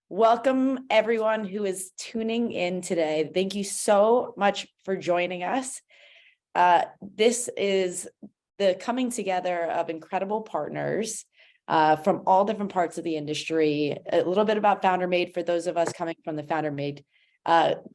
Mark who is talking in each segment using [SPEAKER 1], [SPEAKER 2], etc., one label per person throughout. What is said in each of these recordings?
[SPEAKER 1] Welcome everyone who is tuning in today. Thank you so much for joining us. This is the coming together of incredible partners from all different parts of the industry. A little bit about FounderMade for those of us coming from the FounderMade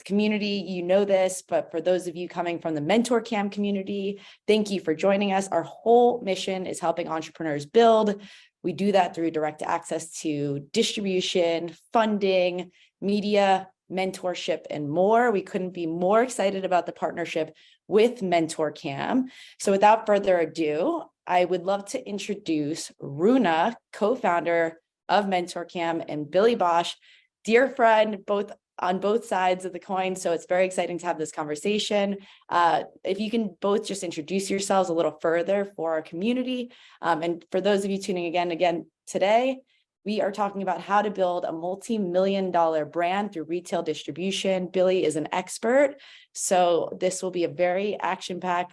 [SPEAKER 1] community, you know this, but for those of you coming from the Mentorcam community, thank you for joining us. Our whole mission is helping entrepreneurs build. We do that through direct access to distribution, funding, media, mentorship, and more. We couldn't be more excited about the partnership with Mentorcam. So without further ado, I would love to introduce Rune, co-founder of Mentorcam, and Billy Bosch, dear friend, both on both sides of the coin. So it's very exciting to have this conversation. If you can both just introduce yourselves a little further for our community. And for those of you tuning again today, we are talking about how to build a multi-million-dollar brand through retail distribution. Billy is an expert. So this will be a very action-packed,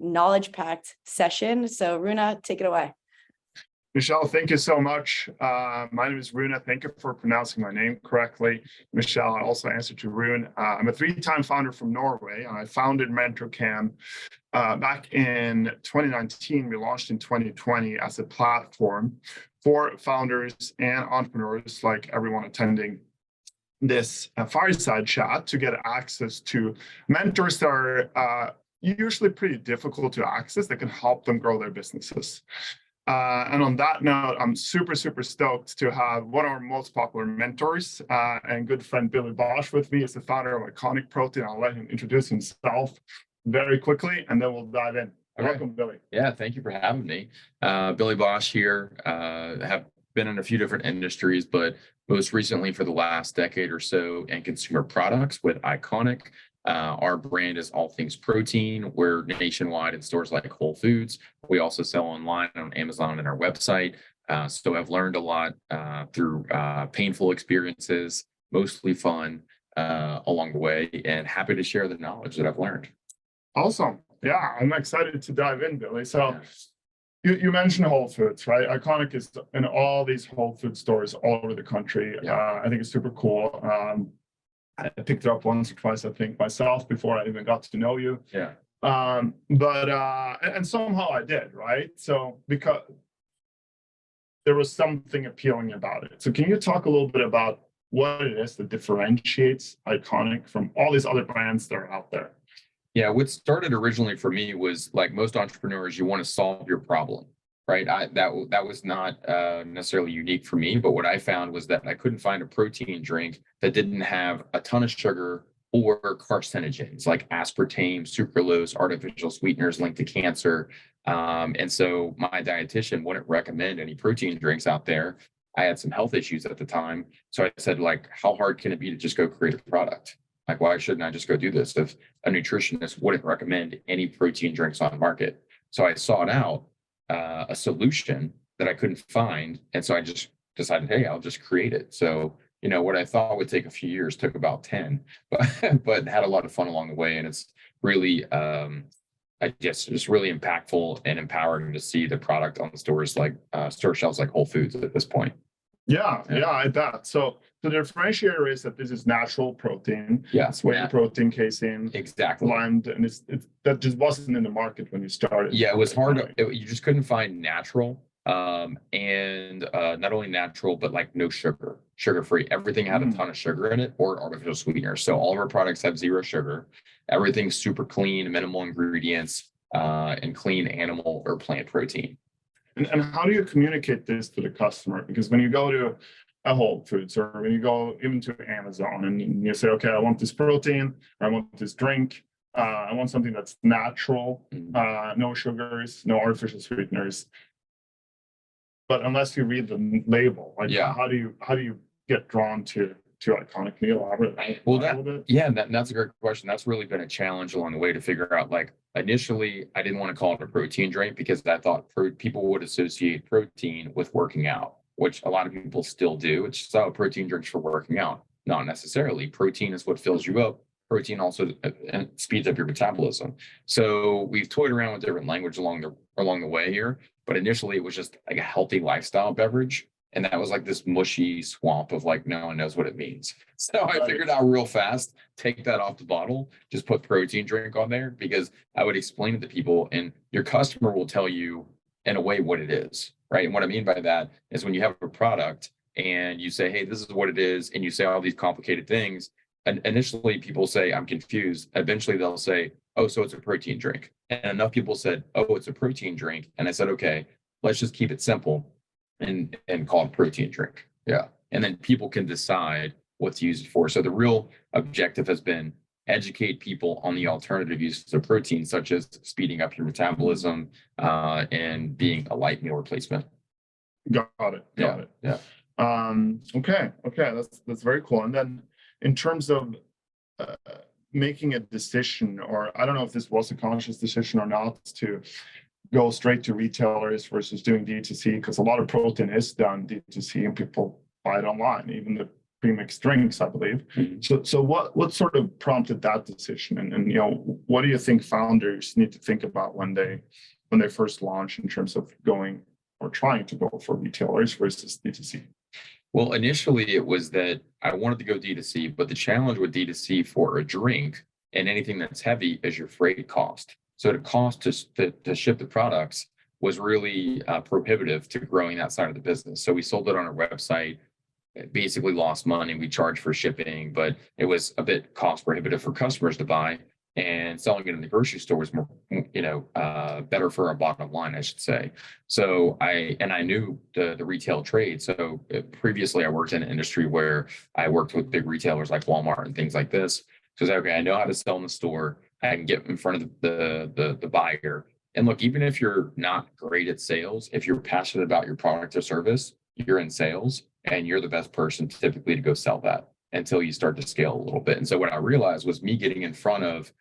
[SPEAKER 1] knowledge-packed session. So Rune, take it away.
[SPEAKER 2] Michelle, thank you so much. My name is Rune. Thank you for pronouncing my name correctly. Michelle, I also answer to Rune. I'm a three-time founder from Norway, and I founded Mentorcam back in 2019. We launched in 2020 as a platform for founders and entrepreneurs like everyone attending this fireside chat to get access to mentors that are usually pretty difficult to access that can help them grow their businesses. And on that note, I'm super stoked to have one of our most popular mentors and good friend Billy Bosch with me as the founder of Iconic Protein. I'll let him introduce himself very quickly, and then we'll dive in.
[SPEAKER 3] Okay.
[SPEAKER 2] Welcome, Billy.
[SPEAKER 3] Yeah, thank you for having me. Billy Bosch here. Have been in a few different industries, but most recently for the last decade or so in consumer products with Iconic. Our brand is all things protein. We're nationwide in stores like Whole Foods. We also sell online on Amazon and our website. So I've learned a lot through painful experiences, mostly fun along the way, and happy to share the knowledge that I've learned.
[SPEAKER 2] Awesome. Yeah, I'm excited to dive in, Billy. So you mentioned Whole Foods, right? Iconic is in all these Whole Food stores all over the country.
[SPEAKER 3] Yeah.
[SPEAKER 2] I think it's super cool. I picked it up once or twice, I think, myself before I even got to know you.
[SPEAKER 3] Yeah.
[SPEAKER 2] And somehow I did, right? So because there was something appealing about it. So can you talk a little bit about what it is that differentiates Iconic from all these other brands that are out there?
[SPEAKER 3] Yeah, what started originally for me was like most entrepreneurs, you want to solve your problem, right? That was not necessarily unique for me, but what I found was that I couldn't find a protein drink that didn't have a ton of sugar or carcinogens like aspartame, sucralose, artificial sweeteners linked to cancer. And so my dietitian wouldn't recommend any protein drinks out there. I had some health issues at the time. So I said, like, how hard can it be to just go create a product? Like, why shouldn't I just go do this if a nutritionist wouldn't recommend any protein drinks on market? So I sought out a solution that I couldn't find. And so I just decided, hey, I'll just create it. So, what I thought would take a few years took about 10, but had a lot of fun along the way. And it's really, I guess, just really impactful and empowering to see the product on the stores like store shelves like Whole Foods at this point.
[SPEAKER 2] Yeah, I bet. So the differentiator is that this is natural protein.
[SPEAKER 3] Yeah,
[SPEAKER 2] it's whey protein casein.
[SPEAKER 3] Exactly.
[SPEAKER 2] Blend, and it's that just wasn't in the market when you started.
[SPEAKER 3] Yeah, it was hard. You just couldn't find natural, and not only natural, but like no sugar-free. Everything had a ton of sugar in it or artificial sweeteners. So all of our products have zero sugar. Everything's super clean, minimal ingredients, and clean animal or plant protein.
[SPEAKER 2] And how do you communicate this to the customer? Because when you go to a Whole Foods or when you go even to Amazon and you say, okay, I want this protein, or I want this drink, I want something that's natural, no sugars, no artificial sweeteners. But unless you read the label, like how do you get drawn to Iconic? Can you elaborate?
[SPEAKER 3] Well, that's a great question. That's really been a challenge along the way to figure out, like, initially, I didn't want to call it a protein drink because I thought people would associate protein with working out, which a lot of people still do. It's just, protein drinks for working out. Not necessarily. Protein is what fills you up. Protein also speeds up your metabolism. So we've toyed around with different language along the way here. But initially, it was just like a healthy lifestyle beverage. And that was like this mushy swamp of like, no one knows what it means. So I
[SPEAKER 2] Right.
[SPEAKER 3] figured out real fast, take that off the bottle, just put protein drink on there, because I would explain it to people and your customer will tell you in a way what it is, right? And what I mean by that is when you have a product and you say, hey, this is what it is, and you say all these complicated things, and initially people say, I'm confused. Eventually they'll say, oh, so it's a protein drink. And enough people said, oh, it's a protein drink. And I said, okay, let's just keep it simple and call it protein drink. Yeah. And then people can decide what to use it for. So the real objective has been educate people on the alternative uses of protein, such as speeding up your metabolism and being a light meal replacement.
[SPEAKER 2] Got it. Got it.
[SPEAKER 3] Yeah.
[SPEAKER 2] Okay. That's very cool. And then in terms of making a decision, or I don't know if this was a conscious decision or not, to go straight to retailers versus doing D2C, because a lot of protein is done D2C and people buy it online, even the premixed drinks, I believe.
[SPEAKER 3] Mm-hmm.
[SPEAKER 2] So what sort of prompted that decision? And what do you think founders need to think about when they first launch in terms of going or trying to go for retailers versus D2C?
[SPEAKER 3] Well, initially it was that I wanted to go D2C, but the challenge with D2C for a drink and anything that's heavy is your freight cost. So the cost to ship the products was really prohibitive to growing that side of the business. So we sold it on our website, it basically lost money. We charged for shipping, but it was a bit cost prohibitive for customers to buy, and selling it in the grocery store was more, better for our bottom line, I should say. So I knew the retail trade. So previously I worked in an industry where I worked with big retailers like Walmart and things like this. So okay, I know how to sell in the store. I can get in front of the buyer. And look, even if you're not great at sales, if you're passionate about your product or service, you're in sales and you're the best person typically to go sell that until you start to scale a little bit. And so what I realized was me getting in front of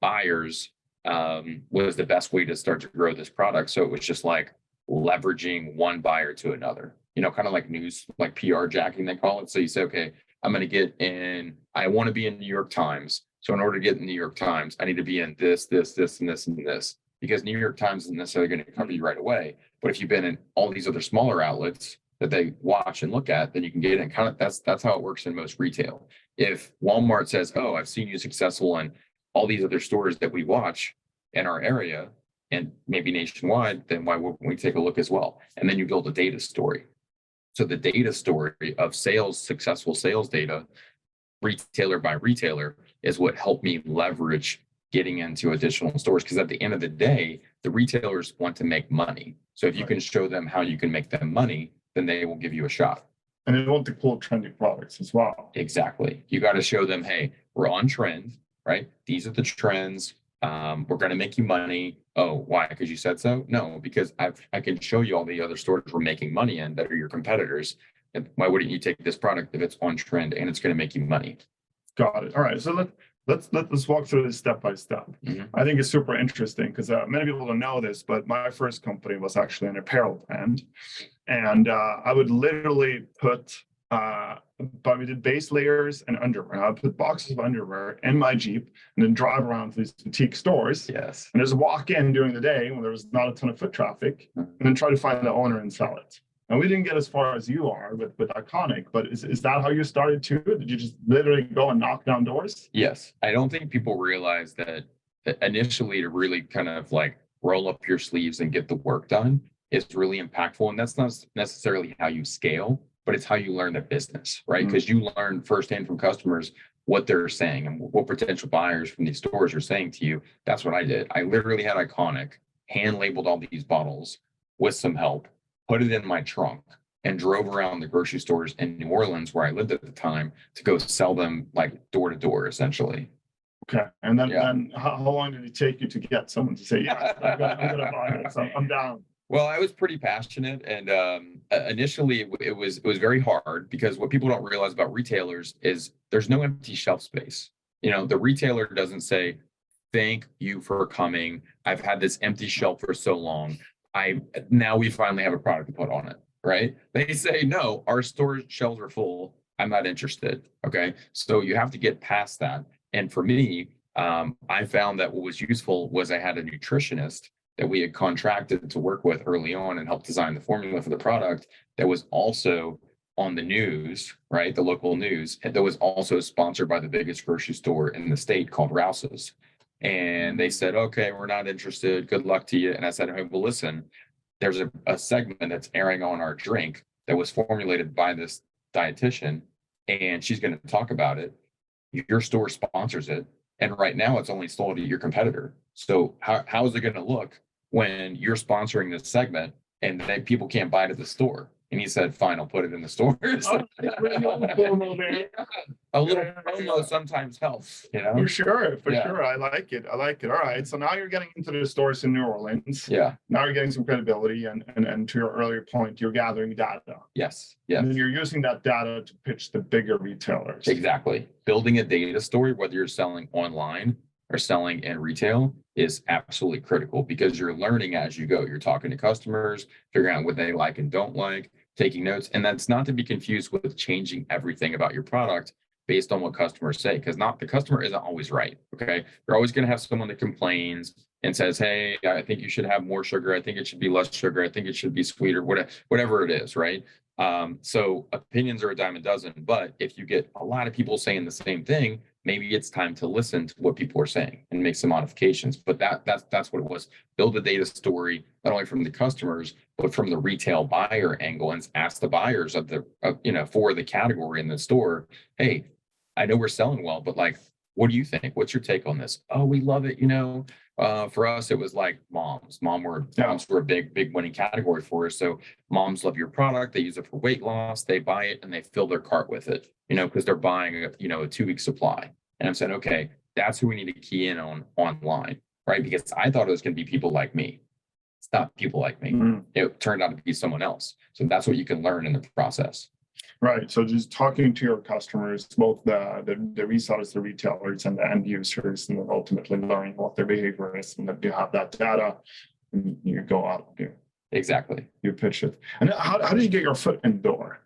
[SPEAKER 3] buyers was the best way to start to grow this product. So it was just like leveraging one buyer to another, kind of like news, like PR jacking, they call it. So you say, okay, I want to be in New York Times. So in order to get in the New York Times, I need to be in this, and this, and this, because New York Times isn't necessarily going to cover you right away. But if you've been in all these other smaller outlets that they watch and look at, then you can get in. Kind of that's how it works in most retail. If Walmart says, oh, I've seen you successful in all these other stores that we watch in our area and maybe nationwide, then why wouldn't we take a look as well? And then you build a data story. So the data story of sales, successful sales data, retailer by retailer, is what helped me leverage getting into additional stores. Because at the end of the day, the retailers want to make money. So if you can show them how you can make them money, then they will give you a shot.
[SPEAKER 2] And they want the cool trendy products as well.
[SPEAKER 3] Exactly. You got to show them, hey, we're on trend, right? These are the trends. We're going to make you money. Oh, why? Because you said so? No, because I can show you all the other stores we're making money in that are your competitors. And why wouldn't you take this product if it's on trend and it's going to make you money?
[SPEAKER 2] Got it. All right. So let's walk through this step by step.
[SPEAKER 3] Mm-hmm.
[SPEAKER 2] I think it's super interesting because many people don't know this, but my first company was actually an apparel brand, and I would literally put. But we did base layers and underwear. I would put boxes of underwear in my Jeep and then drive around to these boutique stores.
[SPEAKER 3] Yes.
[SPEAKER 2] And just walk in during the day when there was not a ton of foot traffic, and then try to find the owner and sell it. And we didn't get as far as you are with Iconic, but is that how you started too? Did you just literally go and knock down doors?
[SPEAKER 3] Yes. I don't think people realize that initially to really kind of like roll up your sleeves and get the work done is really impactful. And that's not necessarily how you scale, but it's how you learn the business, right? Because you learn firsthand from customers what they're saying and what potential buyers from these stores are saying to you. That's what I did. I literally had Iconic, hand labeled all these bottles with some help, put it in my trunk, and drove around the grocery stores in New Orleans where I lived at the time to go sell them like door to door, essentially.
[SPEAKER 2] Okay. And then how long did it take you to get someone to say, yeah, I'm gonna buy this. I'm down.
[SPEAKER 3] Well, I was pretty passionate, and initially it was very hard because what people don't realize about retailers is there's no empty shelf space. The retailer doesn't say, "Thank you for coming. I've had this empty shelf for so long. Now we finally have a product to put on it." Right? They say, "No, our store shelves are full. I'm not interested." Okay, so you have to get past that. And for me, I found that what was useful was I had a nutritionist that we had contracted to work with early on and help design the formula for the product that was also on the news, right? The local news, and that was also sponsored by the biggest grocery store in the state called Rouse's. And they said, okay, we're not interested. Good luck to you. And I said, hey, well, listen, there's a segment that's airing on our drink that was formulated by this dietitian, and she's going to talk about it. Your store sponsors it. And right now it's only sold to your competitor. So how is it going to look when you're sponsoring this segment and then people can't buy it at the store? And he said, fine, I'll put it in the stores. A little promo sometimes helps, you know?
[SPEAKER 2] For sure.
[SPEAKER 3] Yeah.
[SPEAKER 2] Sure. I like it. All right. So now you're getting into the stores in New Orleans.
[SPEAKER 3] Yeah.
[SPEAKER 2] Now you're getting some credibility, and to your earlier point, you're gathering data.
[SPEAKER 3] Yes.
[SPEAKER 2] And
[SPEAKER 3] Yeah.
[SPEAKER 2] then you're using that data to pitch the bigger retailers.
[SPEAKER 3] Exactly. Building a data story, whether you're selling online or selling in retail, is absolutely critical because you're learning as you go. You're talking to customers, figuring out what they like and don't like, taking notes. And that's not to be confused with changing everything about your product based on what customers say, because the customer isn't always right. Okay. You're always going to have someone that complains and says, hey, I think you should have more sugar. I think it should be less sugar. I think it should be sweeter, whatever it is, right? So opinions are a dime a dozen, but if you get a lot of people saying the same thing, maybe it's time to listen to what people are saying and make some modifications. But that's what it was. Build a data story, not only from the customers, but from the retail buyer angle, and ask the buyers for the category in the store, hey, I know we're selling well, but like, what do you think? What's your take on this? Oh, we love it. For us, it was like moms. Moms were a big winning category for us. So moms love your product. They use it for weight loss. They buy it and they fill their cart with it, because they're buying a 2-week supply. And I'm saying, okay, that's who we need to key in on online, right? Because I thought it was going to be people like me. It's not people like me.
[SPEAKER 2] Mm-hmm.
[SPEAKER 3] It turned out to be someone else. So that's what you can learn in the process.
[SPEAKER 2] Right. So just talking to your customers, both the resellers, the retailers, and the end users, and then ultimately learning what their behavior is, and then you have that data, and you go out and
[SPEAKER 3] Exactly.
[SPEAKER 2] you pitch it. And how did you get your foot in the door?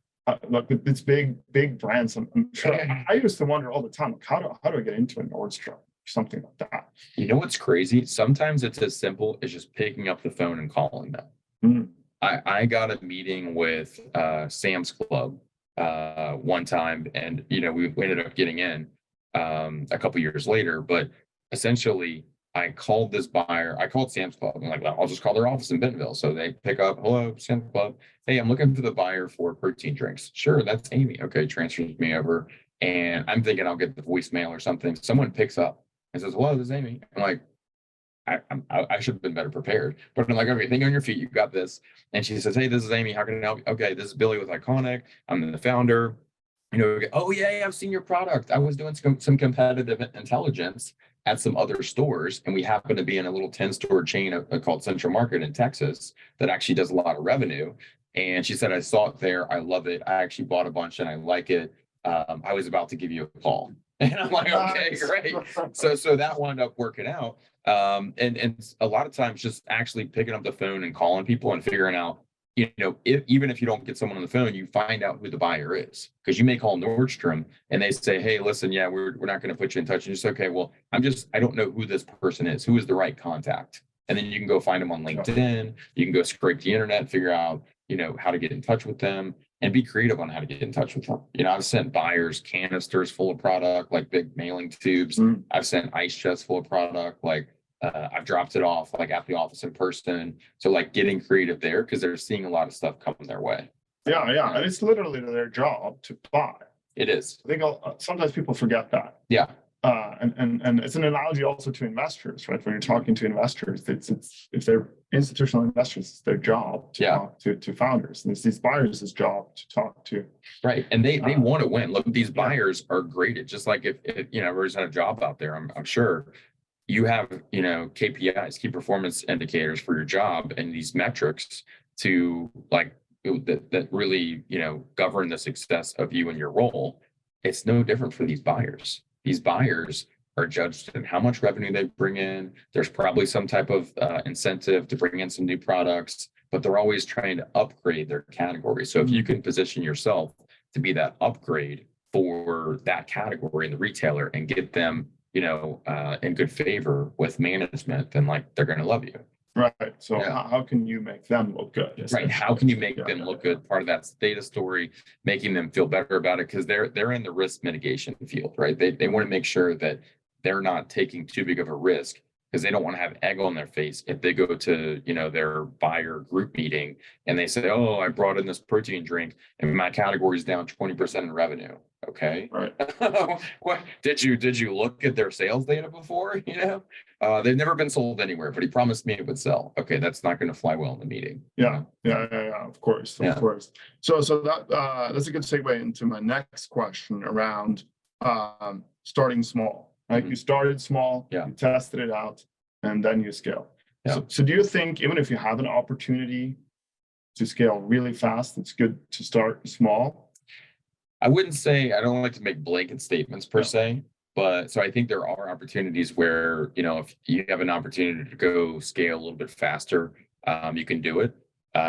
[SPEAKER 2] Look, it's big brands. I'm sure. I used to wonder all the time, like, how do I get into a Nordstrom or something like that?
[SPEAKER 3] You know what's crazy? Sometimes it's as simple as just picking up the phone and calling them.
[SPEAKER 2] Mm.
[SPEAKER 3] I got a meeting with Sam's Club one time, and we ended up getting in a couple years later. But essentially, I called this buyer. I called Sam's Club. I'm like, well, I'll just call their office in Bentonville. So they pick up, hello, Sam's Club. Hey, I'm looking for the buyer for protein drinks. Sure, that's Amy. Okay, transfers me over, and I'm thinking I'll get the voicemail or something. Someone picks up and says, hello, this is Amy. I'm like, I should have been better prepared, but I'm like, okay, think on your feet. You got this. And she says, hey, this is Amy. How can I help you? Okay, this is Billy with Iconic. I'm the founder. Oh yeah, I've seen your product. I was doing some competitive intelligence at some other stores, and we happen to be in a little 10-store chain called Central Market in Texas that actually does a lot of revenue. And she said, I saw it there. I love it. I actually bought a bunch and I like it. I was about to give you a call. And I'm like, okay, great. So that wound up working out. And a lot of times just actually picking up the phone and calling people and figuring out, even if you don't get someone on the phone, you find out who the buyer is, because you may call Nordstrom and they say, hey, listen, yeah, we're not going to put you in touch. And you say, okay, well, I don't know who this person is. Who is the right contact? And then you can go find them on LinkedIn. You can go scrape the internet, figure out, how to get in touch with them, and be creative on how to get in touch with them. I've sent buyers canisters full of product, like big mailing tubes. I've sent ice chests full of product, like I've dropped it off like at the office in person. So like getting creative there, because they're seeing a lot of stuff coming their way.
[SPEAKER 2] Yeah. And it's literally their job to buy.
[SPEAKER 3] It is.
[SPEAKER 2] I think sometimes people forget that.
[SPEAKER 3] Yeah.
[SPEAKER 2] And it's an analogy also to investors, right? When you're talking to investors, it's if they're institutional investors, it's their job to talk to founders, and it's these buyers' job to talk to.
[SPEAKER 3] Right, and they want to win. Look, these buyers are graded, just like if everybody's had a job out there. I'm sure you have KPIs, key performance indicators for your job, and these metrics to that really govern the success of you and your role. It's no different for these buyers. These buyers are judged on how much revenue they bring in. There's probably some type of incentive to bring in some new products, but they're always trying to upgrade their category. So if you can position yourself to be that upgrade for that category in the retailer and get them, in good favor with management, then they're going to love you.
[SPEAKER 2] Right. So
[SPEAKER 3] Yeah.
[SPEAKER 2] how can you make them look good?
[SPEAKER 3] Right. How can you make
[SPEAKER 2] Yeah,
[SPEAKER 3] them
[SPEAKER 2] yeah,
[SPEAKER 3] look
[SPEAKER 2] yeah.
[SPEAKER 3] good? Part of that's data story, making them feel better about it because they're in the risk mitigation field, right? They want to make sure that they're not taking too big of a risk because they don't want to have egg on their face if they go to, you know, their buyer group meeting and they say, oh, I brought in this protein drink and my category is down 20% in revenue. Okay.
[SPEAKER 2] Right.
[SPEAKER 3] What did you look at their sales data before? You know, they've never been sold anywhere, but he promised me it would sell. Okay, that's not going to fly well in the meeting.
[SPEAKER 2] Yeah, yeah, of course,
[SPEAKER 3] Yeah.
[SPEAKER 2] of course. So that's a good segue into my next question around starting small. Right,
[SPEAKER 3] Mhm.
[SPEAKER 2] you started small,
[SPEAKER 3] Yeah.
[SPEAKER 2] you tested it out, and then you scale.
[SPEAKER 3] Yeah.
[SPEAKER 2] So do you think even if you have an opportunity to scale really fast, it's good to start small?
[SPEAKER 3] I wouldn't say I don't like to make blanket statements per
[SPEAKER 2] Yeah.
[SPEAKER 3] se, but so I think there are opportunities where, you know, if you have an opportunity to go scale a little bit faster, you can do it.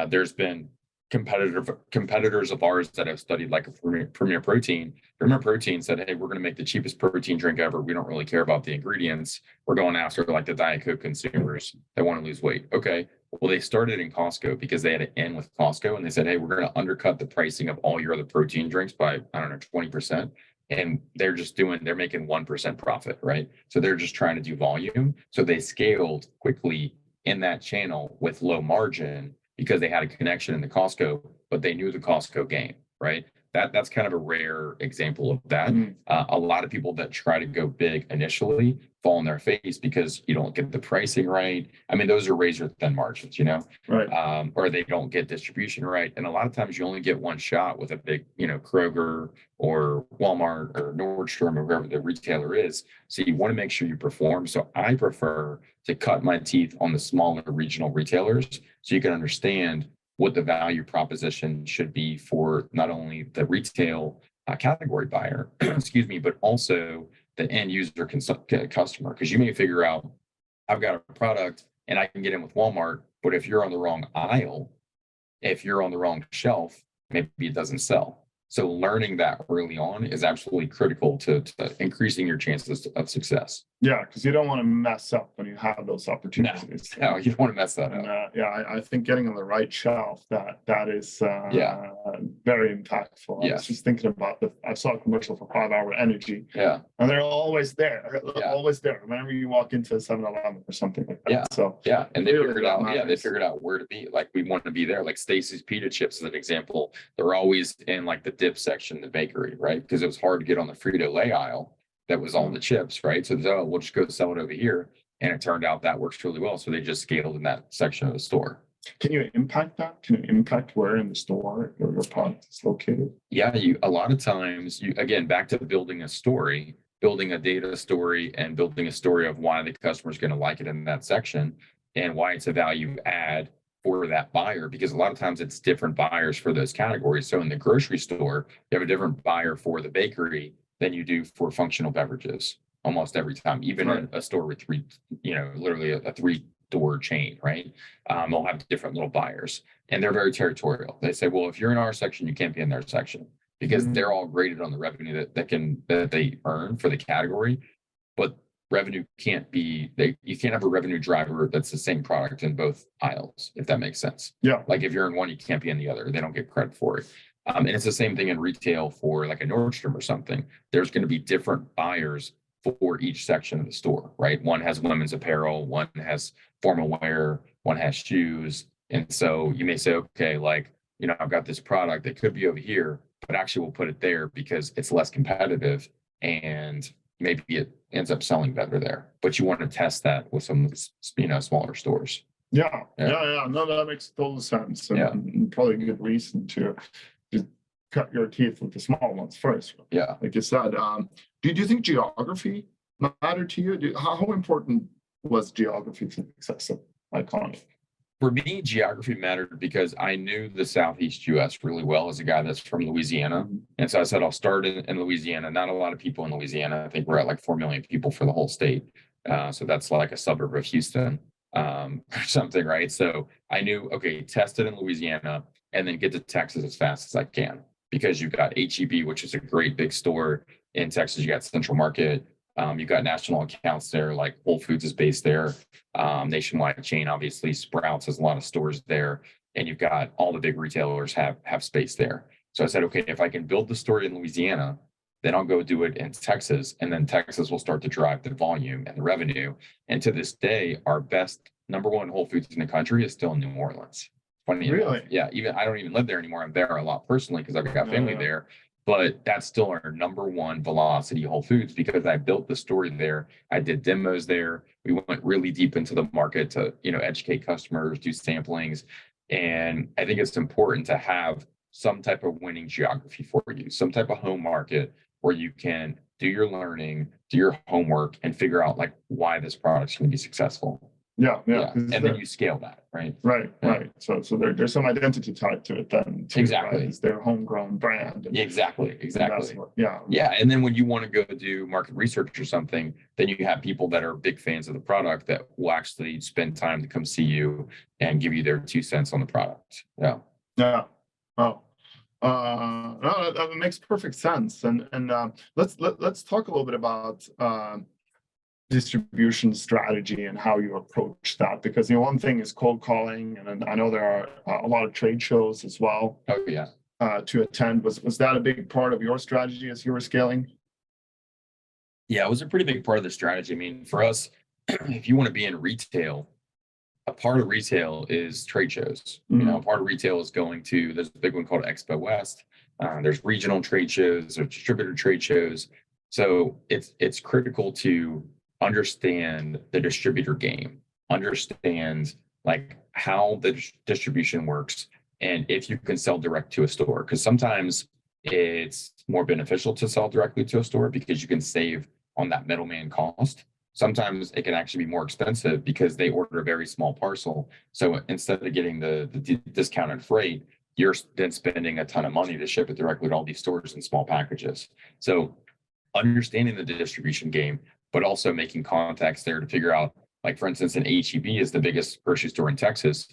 [SPEAKER 3] There's been competitors of ours that have studied like a Premier Protein. Premier Protein said, hey, we're going to make the cheapest protein drink ever. We don't really care about the ingredients. We're going after like the Diet Coke consumers that want to lose weight. Okay. Well, they started in Costco because they had an in with Costco and they said, hey, we're going to undercut the pricing of all your other protein drinks by, I don't know, 20%. And they're making 1% profit, right? So they're just trying to do volume. So they scaled quickly in that channel with low margin because they had a connection in the Costco, but they knew the Costco game, right? That's kind of a rare example of that.
[SPEAKER 2] Mhm.
[SPEAKER 3] A lot of people that try to go big initially fall on their face because you don't get the pricing right. I mean, those are razor thin margins, you know,
[SPEAKER 2] Right.
[SPEAKER 3] or they don't get distribution right. And a lot of times you only get one shot with a big, you know, Kroger or Walmart or Nordstrom or wherever the retailer is. So you want to make sure you perform. So I prefer to cut my teeth on the smaller regional retailers so you can understand what the value proposition should be for not only the retail category buyer, excuse me, but also the end user customer. Because you may figure out, I've got a product and I can get in with Walmart, but if you're on the wrong aisle, if you're on the wrong shelf, maybe it doesn't sell. So learning that early on is absolutely critical to increasing your chances of success.
[SPEAKER 2] Yeah, because you don't want to mess up when you have those opportunities.
[SPEAKER 3] No, you don't want to mess that
[SPEAKER 2] And
[SPEAKER 3] up.
[SPEAKER 2] yeah, I think getting on the right shelf that is very impactful. I
[SPEAKER 3] Yeah.
[SPEAKER 2] was just thinking about I saw a commercial for 5-Hour Energy,
[SPEAKER 3] Yeah.
[SPEAKER 2] and they're always there,
[SPEAKER 3] Yeah.
[SPEAKER 2] always there. Whenever you walk into a 7-Eleven or something like that.
[SPEAKER 3] Yeah.
[SPEAKER 2] So
[SPEAKER 3] Yeah, and they
[SPEAKER 2] really
[SPEAKER 3] figured
[SPEAKER 2] that
[SPEAKER 3] out, they
[SPEAKER 2] matters.
[SPEAKER 3] figured out where to be. Like we want to be there. Like Stacy's pita chips is an example. They're always in like the dip section in the bakery, right? Because it was hard to get on the Frito-Lay aisle. That was all the chips, right? So we'll just go sell it over here. And it turned out that works really well. So they just scaled in that section of the store.
[SPEAKER 2] Can you impact that? Can you impact where in the store your product is located?
[SPEAKER 3] Yeah, a lot of times again, back to building a story, building a data story and building a story of why the customer is going to like it in that section and why it's a value add for that buyer, because a lot of times it's different buyers for those categories. So in the grocery store, you have a different buyer for the bakery than you do for functional beverages almost every time, even
[SPEAKER 2] Right.
[SPEAKER 3] in a store with literally a 3-door chain, right? They'll have different little buyers and they're very territorial. They say, well, if you're in our section, you can't be in their section because
[SPEAKER 2] Mhm.
[SPEAKER 3] they're all graded on the revenue that they earn for the category. But revenue can't be, you can't have a revenue driver that's the same product in both aisles, if that makes sense.
[SPEAKER 2] Yeah.
[SPEAKER 3] Like if you're in one, you can't be in the other. They don't get credit for it. And it's the same thing in retail for like a Nordstrom or something. There's going to be different buyers for each section of the store, right? One has women's apparel, one has formal wear, one has shoes. And so you may say, okay, like, I've got this product that could be over here, but actually we'll put it there because it's less competitive and maybe it ends up selling better there. But you want to test that with some, smaller stores.
[SPEAKER 2] Yeah. No, that makes total sense. And probably a good reason to cut your teeth with the small ones first.
[SPEAKER 3] Yeah.
[SPEAKER 2] Like you said, do you think geography mattered to you? How important was geography to the success of Iconic?
[SPEAKER 3] For me, geography mattered because I knew the Southeast US really well as a guy that's from Louisiana. And so I said, I'll start in Louisiana. Not a lot of people in Louisiana. I think we're at like 4 million people for the whole state. So that's like a suburb of Houston or something, right? So I knew, okay, test it in Louisiana and then get to Texas as fast as I can because you've got HEB, which is a great big store in Texas. You got Central Market. You've got national accounts there, like Whole Foods is based there. Nationwide chain, obviously, Sprouts has a lot of stores there. And you've got all the big retailers have space there. So I said, okay, if I can build the store in Louisiana, then I'll go do it in Texas. And then Texas will start to drive the volume and the revenue. And to this day, our best number one Whole Foods in the country is still in New Orleans. Funny
[SPEAKER 2] Really?
[SPEAKER 3] enough. Yeah, even I don't even live there anymore. I'm there a lot personally because I've got family there. But that's still our number one velocity Whole Foods because I built the store there. I did demos there. We went really deep into the market to, educate customers, do samplings. And I think it's important to have some type of winning geography for you, some type of home market where you can do your learning, do your homework, and figure out like why this product's going to be successful.
[SPEAKER 2] Yeah.
[SPEAKER 3] And then you scale that, right?
[SPEAKER 2] Right. So there's some identity tied to it then too.
[SPEAKER 3] Exactly.
[SPEAKER 2] Right? It's their homegrown brand.
[SPEAKER 3] Exactly.
[SPEAKER 2] Yeah.
[SPEAKER 3] And then when you want to go do market research or something, then you have people that are big fans of the product that will actually spend time to come see you and give you their 2 cents on the product. Yeah.
[SPEAKER 2] Oh. No, that makes perfect sense. And let's talk a little bit about distribution strategy and how you approach that, because one thing is cold calling, and I know there are a lot of trade shows as well.
[SPEAKER 3] Oh yeah.
[SPEAKER 2] To attend. Was that a big part of your strategy as you were scaling?
[SPEAKER 3] Yeah, it was a pretty big part of the strategy. I mean, for us, if you want to be in retail, a part of retail is trade shows.
[SPEAKER 2] Mm-hmm.
[SPEAKER 3] Part of retail is going to, there's a big one called Expo West. There's regional trade shows, there's distributor trade shows. So it's critical to understand the distributor game, understand like how the distribution works, and if you can sell direct to a store, because sometimes it's more beneficial to sell directly to a store because you can save on that middleman cost. Sometimes it can actually be more expensive because they order a very small parcel. So instead of getting the discounted freight, you're then spending a ton of money to ship it directly to all these stores in small packages. So understanding the distribution game, but also making contacts there to figure out, like, for instance, an H-E-B is the biggest grocery store in Texas.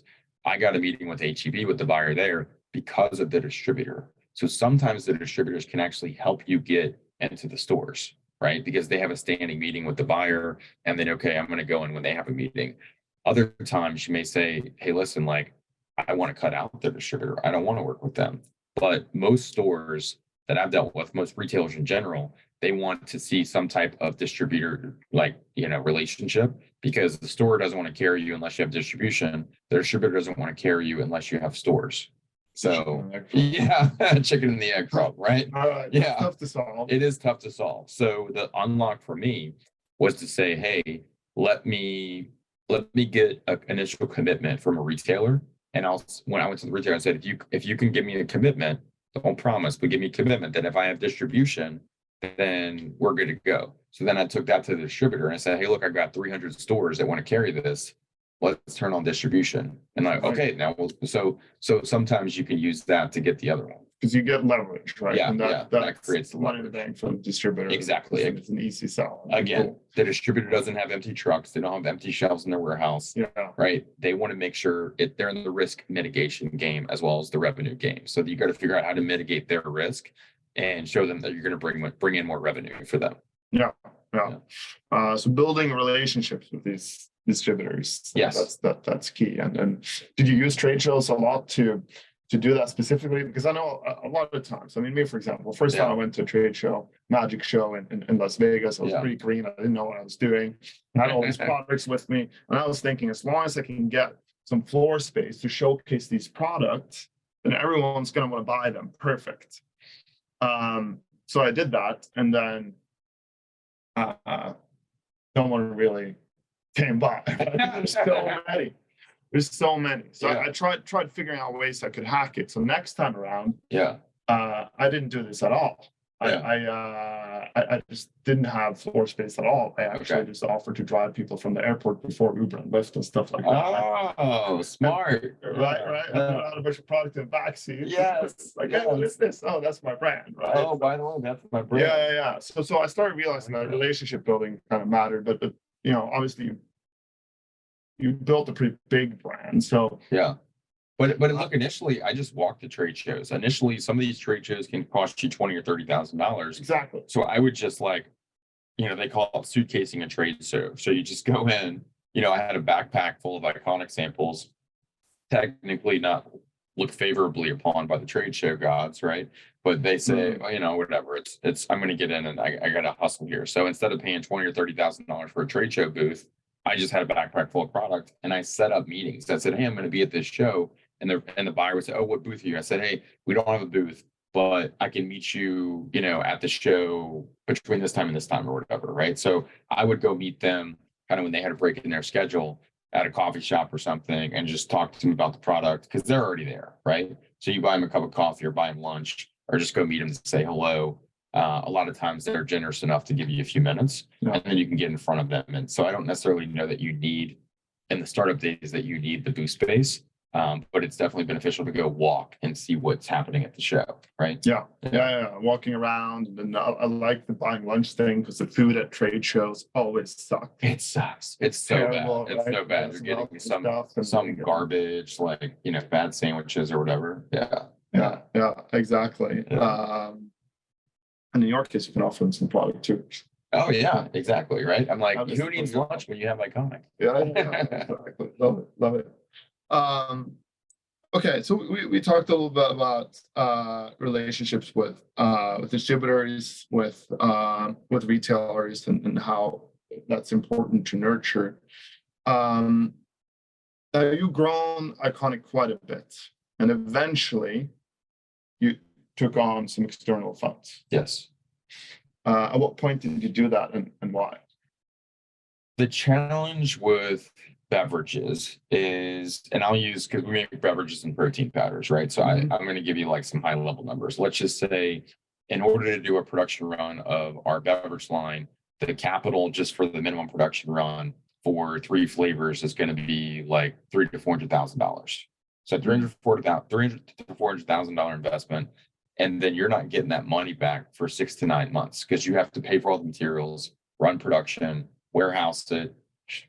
[SPEAKER 3] I got a meeting with H-E-B with the buyer there because of the distributor. So sometimes the distributors can actually help you get into the stores, right? Because they have a standing meeting with the buyer and then, okay, I'm going to go in when they have a meeting. Other times you may say, hey, listen, like, I want to cut out the distributor. I don't want to work with them. But most stores that I've dealt with, most retailers in general, they want to see some type of distributor, relationship, because the store doesn't want to carry you unless you have distribution. The distributor doesn't want to carry you unless you have stores. So yeah, chicken and the egg problem, right?
[SPEAKER 2] Yeah, tough to solve.
[SPEAKER 3] It is tough to solve. So the unlock for me was to say, hey, let me get an initial commitment from a retailer. And when I went to the retailer, I said, if you can give me a commitment, don't promise, but give me a commitment that if I have distribution, then we're good to go. So then I took that to the distributor and I said, hey, look, I've got 300 stores that want to carry this. Let's turn on distribution. And okay, now so sometimes you can use that to get the other one.
[SPEAKER 2] Because you get leverage, right?
[SPEAKER 3] Yeah,
[SPEAKER 2] and
[SPEAKER 3] that creates the
[SPEAKER 2] money in the bank from the distributor.
[SPEAKER 3] Exactly.
[SPEAKER 2] It's an easy sell.
[SPEAKER 3] Again, the distributor doesn't have empty trucks. They don't have empty shelves in their warehouse.
[SPEAKER 2] Yeah.
[SPEAKER 3] Right. They want to make sure they're in the risk mitigation game as well as the revenue game. So you got to figure out how to mitigate their risk and show them that you're going to bring in more revenue for them.
[SPEAKER 2] Yeah. So building relationships with these distributors.
[SPEAKER 3] Yes.
[SPEAKER 2] That's key. And did you use trade shows a lot to do that specifically? Because I know a lot of times, I mean, me, for example, first time I went to a trade show, magic show in Las Vegas, I was pretty green. I didn't know what I was doing. I had all these products with me. And I was thinking, as long as I can get some floor space to showcase these products, then everyone's going to want to buy them. Perfect. So I did that. And then no one really came by. There's so many. So I tried figuring out ways I could hack it. So next time around, I didn't do this at all. I just didn't have floor space at all. I actually just offered to drive people from the airport before Uber and Lyft and stuff like that.
[SPEAKER 3] Oh, smart.
[SPEAKER 2] Right. And I had a bunch of product in the backseat.
[SPEAKER 3] Yes.
[SPEAKER 2] Like, hey, what is this? Oh, that's my brand, right?
[SPEAKER 3] Oh, by the way, that's my brand.
[SPEAKER 2] Yeah. So I started realizing that relationship building kind of mattered, but obviously you built a pretty big brand. So
[SPEAKER 3] But look, initially, I just walked the trade shows. Initially, some of these trade shows can cost you $20,000 or $30,000.
[SPEAKER 2] Exactly.
[SPEAKER 3] So I would just they call it suitcasing a trade show. So you just go in, I had a backpack full of iconic samples, technically not look favorably upon by the trade show gods, right? But they say, whatever, I'm going to get in and I got to hustle here. So instead of paying $20,000 or $30,000 for a trade show booth, I just had a backpack full of product and I set up meetings. I said, hey, I'm going to be at this show. And the buyer would say, oh, what booth are you? I said, hey, we don't have a booth, but I can meet you, at the show between this time and this time or whatever, right? So I would go meet them kind of when they had a break in their schedule at a coffee shop or something and just talk to them about the product because they're already there, right? So you buy them a cup of coffee or buy them lunch or just go meet them to say hello. A lot of times they're generous enough to give you a few minutes and then you can get in front of them. And so I don't necessarily know that you need in the startup days that you need the booth space. But it's definitely beneficial to go walk and see what's happening at the show, right?
[SPEAKER 2] Yeah. Walking around, and then I like the buying lunch thing because the food at trade shows always suck.
[SPEAKER 3] It sucks. It's so
[SPEAKER 2] Terrible,
[SPEAKER 3] bad. It's
[SPEAKER 2] right?
[SPEAKER 3] so bad.
[SPEAKER 2] There's
[SPEAKER 3] You're getting
[SPEAKER 2] stuff and
[SPEAKER 3] some garbage, like bad sandwiches or whatever.
[SPEAKER 2] Yeah, exactly.
[SPEAKER 3] Yeah.
[SPEAKER 2] And in your case, you can offer them some product too.
[SPEAKER 3] Oh yeah, exactly. Right. I'm like,
[SPEAKER 2] Obviously,
[SPEAKER 3] who needs lunch when you have iconic?
[SPEAKER 2] Yeah, exactly. Love it. Okay, so we talked a little bit about relationships with distributors, with retailers, and how that's important to nurture. Now you've grown Iconic quite a bit, and eventually you took on some external funds.
[SPEAKER 3] Yes.
[SPEAKER 2] At what point did you do that, and why?
[SPEAKER 3] The challenge with beverages is, and I'll use, because we make beverages and protein powders, right? So I'm going to give you like some high level numbers. Let's just say in order to do a production run of our beverage line, the capital just for the minimum production run for 3 flavors is going to be like $300,000 to $400,000. So $300,000 to $400,000 investment. And then you're not getting that money back for 6 to 9 months because you have to pay for all the materials, run production, warehouse it,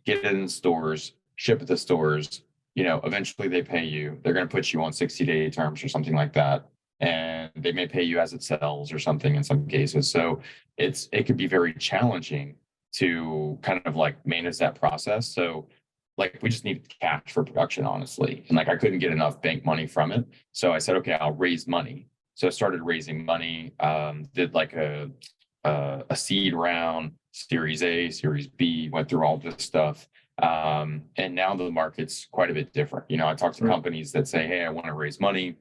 [SPEAKER 3] get it in stores, ship it to stores. Eventually they pay you. They're going to put you on 60-day terms or something like that. And they may pay you as it sells or something in some cases. So it could be very challenging to kind of like manage that process. So like we just need cash for production, honestly. And like I couldn't get enough bank money from it. So I said, okay, I'll raise money. So I started raising money, did like a seed round, Series A, Series B, went through all this stuff. And now the market's quite a bit different. I talk to companies that say, hey, I want to raise money.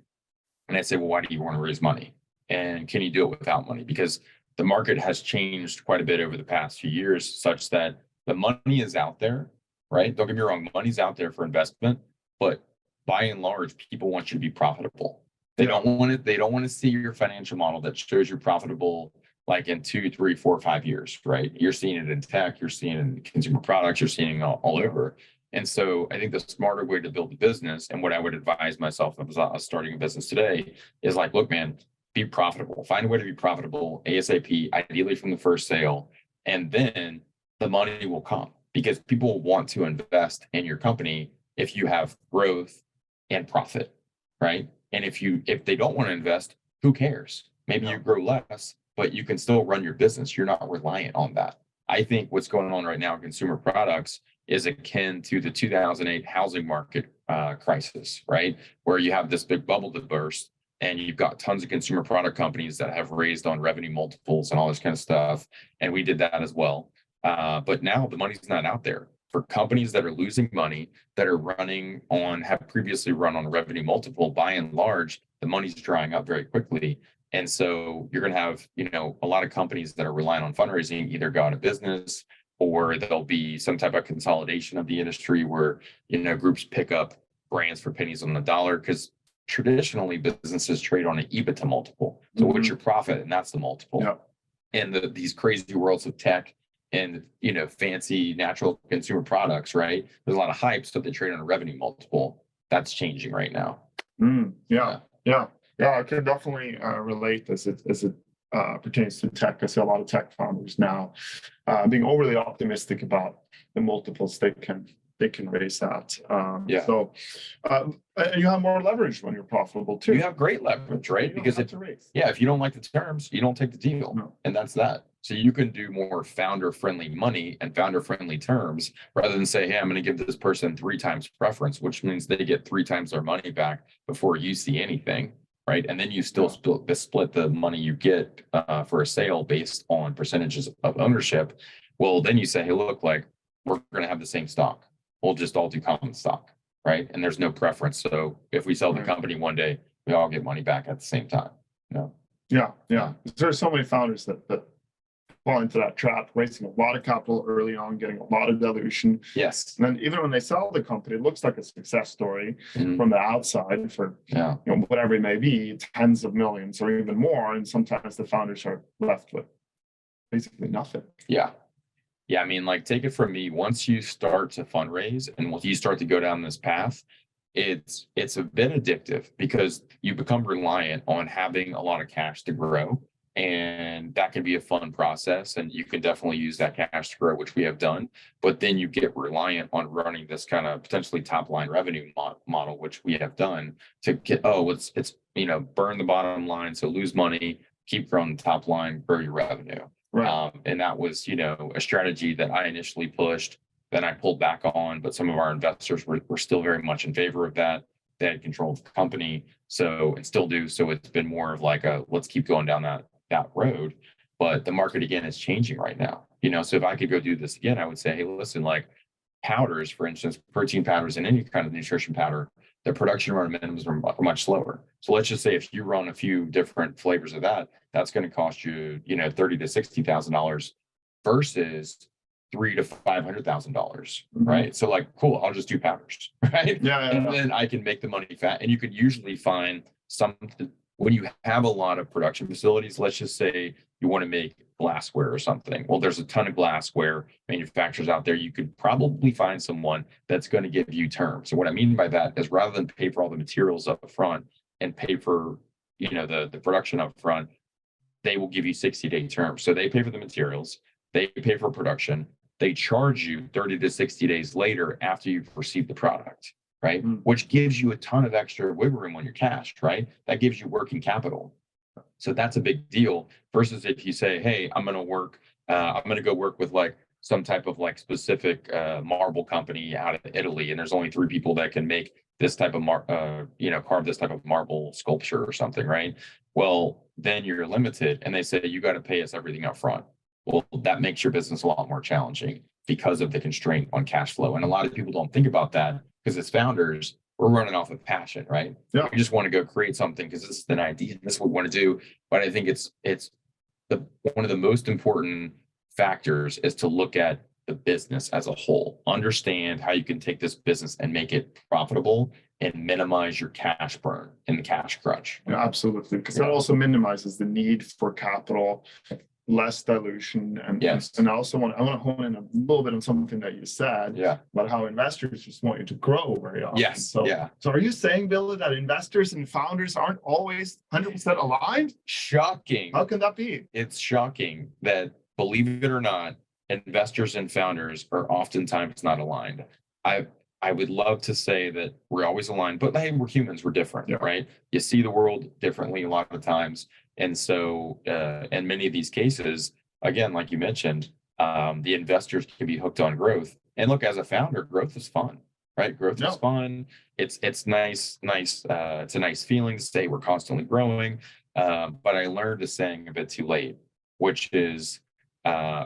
[SPEAKER 3] And I say, well, why do you want to raise money? And can you do it without money? Because the market has changed quite a bit over the past few years, such that the money is out there, right? Don't get me wrong, money's out there for investment, but by and large, people want you to be profitable. They don't want to see your financial model that shows you're profitable like in 2, 3, 4, 5 years, right? You're seeing it in tech, you're seeing it in consumer products, you're seeing it all over. And so I think the smarter way to build a business, and what I would advise myself if I was starting a business today, is like, look, man, be profitable. Find a way to be profitable ASAP, ideally from the first sale, and then the money will come because people will want to invest in your company if you have growth and profit, right? And if they don't want to invest, who cares? Maybe you grow less, but you can still run your business. You're not reliant on that. I think what's going on right now in consumer products is akin to the 2008 housing market crisis, right? Where you have this big bubble that burst and you've got tons of consumer product companies that have raised on revenue multiples and all this kind of stuff. And we did that as well. But now the money's not out there. For companies that are losing money, that are have previously run on a revenue multiple, by and large, the money's drying up very quickly. And so you're going to have, a lot of companies that are relying on fundraising either go out of business, or there'll be some type of consolidation of the industry where, groups pick up brands for pennies on the dollar, because traditionally businesses trade on an EBITDA multiple. So what's your profit? And that's the multiple.
[SPEAKER 2] Yeah.
[SPEAKER 3] And these crazy worlds of tech and, fancy natural consumer products, right? There's a lot of hype, so they trade on a revenue multiple. That's changing right now.
[SPEAKER 2] Yeah, I can definitely relate as it pertains to tech. I see a lot of tech founders now being overly optimistic about the multiples they can raise at. So you have more leverage when you're profitable too.
[SPEAKER 3] You have great leverage, right? Because if you don't like the terms, you don't take the deal, and that's that. So you can do more founder-friendly money and founder-friendly terms rather than say, hey, I'm going to give this person 3 times preference, which means they get 3 times their money back before you see anything, right? And then you still split the money you get for a sale based on percentages of ownership. Well, then you say, hey, look, like we're going to have the same stock. We'll just all do common stock, right? And there's no preference. So if we sell the company one day, we all get money back at the same time.
[SPEAKER 2] Yeah. There's so many founders that fall into that trap, raising a lot of capital early on, getting a lot of dilution.
[SPEAKER 3] Yes.
[SPEAKER 2] And then even when they sell the company, it looks like a success story from the outside for whatever it may be, tens of millions or even more. And sometimes the founders are left with basically nothing.
[SPEAKER 3] Yeah. I mean, like, take it from me. Once you start to fundraise and once you start to go down this path, it's a bit addictive because you become reliant on having a lot of cash to grow. And that can be a fun process, and you can definitely use that cash to grow, which we have done. But then you get reliant on running this kind of potentially top line revenue model, which we have done to get, it's burn the bottom line, so lose money, keep growing the top line, grow your revenue.
[SPEAKER 2] Right.
[SPEAKER 3] And that was, a strategy that I initially pushed, then I pulled back on, but some of our investors were still very much in favor of that. They had control of the company, and still do. So it's been more of like let's keep going down that road. But the market again is changing right now. So if I could go do this again, I would say, hey, listen, like powders, for instance, protein powders and any kind of nutrition powder, the production run minimums are much slower. So let's just say if you run a few different flavors of that, that's going to cost you, $30,000 to $60,000 versus $300,000 to $500,000, right? So like, cool, I'll just do powders, right? And then I can make the money fat. And you could usually find something when you have a lot of production facilities. Let's just say you want to make glassware or something. Well, there's a ton of glassware manufacturers out there. You could probably find someone that's going to give you terms. So what I mean by that is rather than pay for all the materials up front and pay for, the production up front, they will give you 60-day terms. So they pay for the materials, they pay for production, they charge you 30 to 60 days later after you've received the product, right? Which gives you a ton of extra wiggle room on your cash, right? That gives you working capital. So that's a big deal versus if you say, hey, I'm going to go work with like some type of like specific marble company out of Italy, and there's only 3 people that can make this type of carve this type of marble sculpture or something, right? Well, then you're limited, and they say you got to pay us everything up front. Well, that makes your business a lot more challenging because of the constraint on cash flow. And a lot of people don't think about that because as founders, we're running off of passion, right?
[SPEAKER 2] Yeah.
[SPEAKER 3] We just want to go create something because this is an idea, this is what we want to do. But I think it's one of the most important factors is to look at the business as a whole, understand how you can take this business and make it profitable and minimize your cash burn and the cash crunch.
[SPEAKER 2] Yeah, absolutely. Because that also minimizes the need for capital, less dilution. And I also want to hone in a little bit on something that you said about how investors just want you to grow very often.
[SPEAKER 3] Yes.
[SPEAKER 2] So are you saying, Billy, that investors and founders aren't always 100% aligned?
[SPEAKER 3] Shocking.
[SPEAKER 2] How can that be?
[SPEAKER 3] It's shocking that, believe it or not, investors and founders are oftentimes not aligned. I would love to say that we're always aligned, but hey, we're humans, we're different, right? You see the world differently a lot of times. And so in many of these cases, again, like you mentioned, the investors can be hooked on growth. And look, as a founder, growth is fun, right? Growth is fun. It's nice. It's a nice feeling to say we're constantly growing. But I learned a saying a bit too late, which is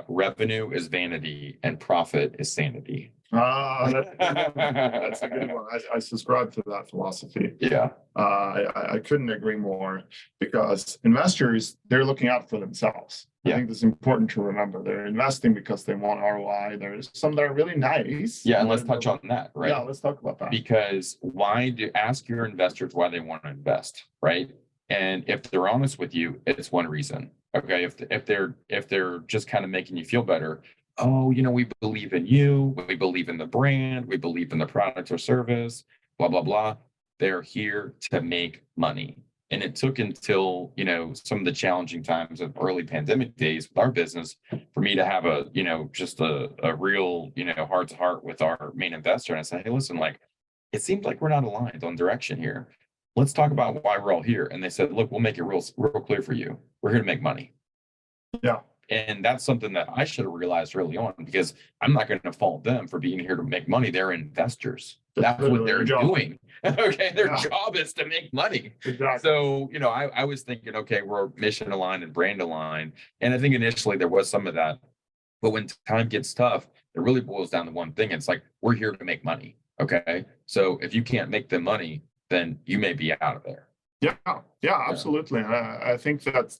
[SPEAKER 3] revenue is vanity and profit is sanity.
[SPEAKER 2] That's a good one. I subscribe to that philosophy.
[SPEAKER 3] Yeah.
[SPEAKER 2] I couldn't agree more because investors, they're looking out for themselves. I think it's important to remember they're investing because they want ROI. There's some that are really nice.
[SPEAKER 3] Yeah, and let's touch on that, right?
[SPEAKER 2] Yeah, let's talk about that.
[SPEAKER 3] Because ask your investors why they want to invest, right? And if they're honest with you, it's one reason. Okay, if they're just kind of making you feel better, we believe in you, we believe in the brand, we believe in the product or service, blah, blah, blah. They're here to make money. And it took until, some of the challenging times of early pandemic days with our business for me to have just a real, heart to heart with our main investor. And I said, hey, listen, like, it seems like we're not aligned on direction here. Let's talk about why we're all here. And they said, look, we'll make it real clear for you. We're here to make money.
[SPEAKER 2] Yeah.
[SPEAKER 3] And that's something that I should have realized early on, because I'm not going to fault them for being here to make money. They're investors. That's what they're doing. Okay. Their job is to make money.
[SPEAKER 2] Exactly.
[SPEAKER 3] So, I was thinking, okay, we're mission aligned and brand aligned. And I think initially there was some of that. But when time gets tough, it really boils down to one thing. It's like, we're here to make money. Okay. So if you can't make the money, then you may be out of there.
[SPEAKER 2] Yeah, absolutely. And I think that's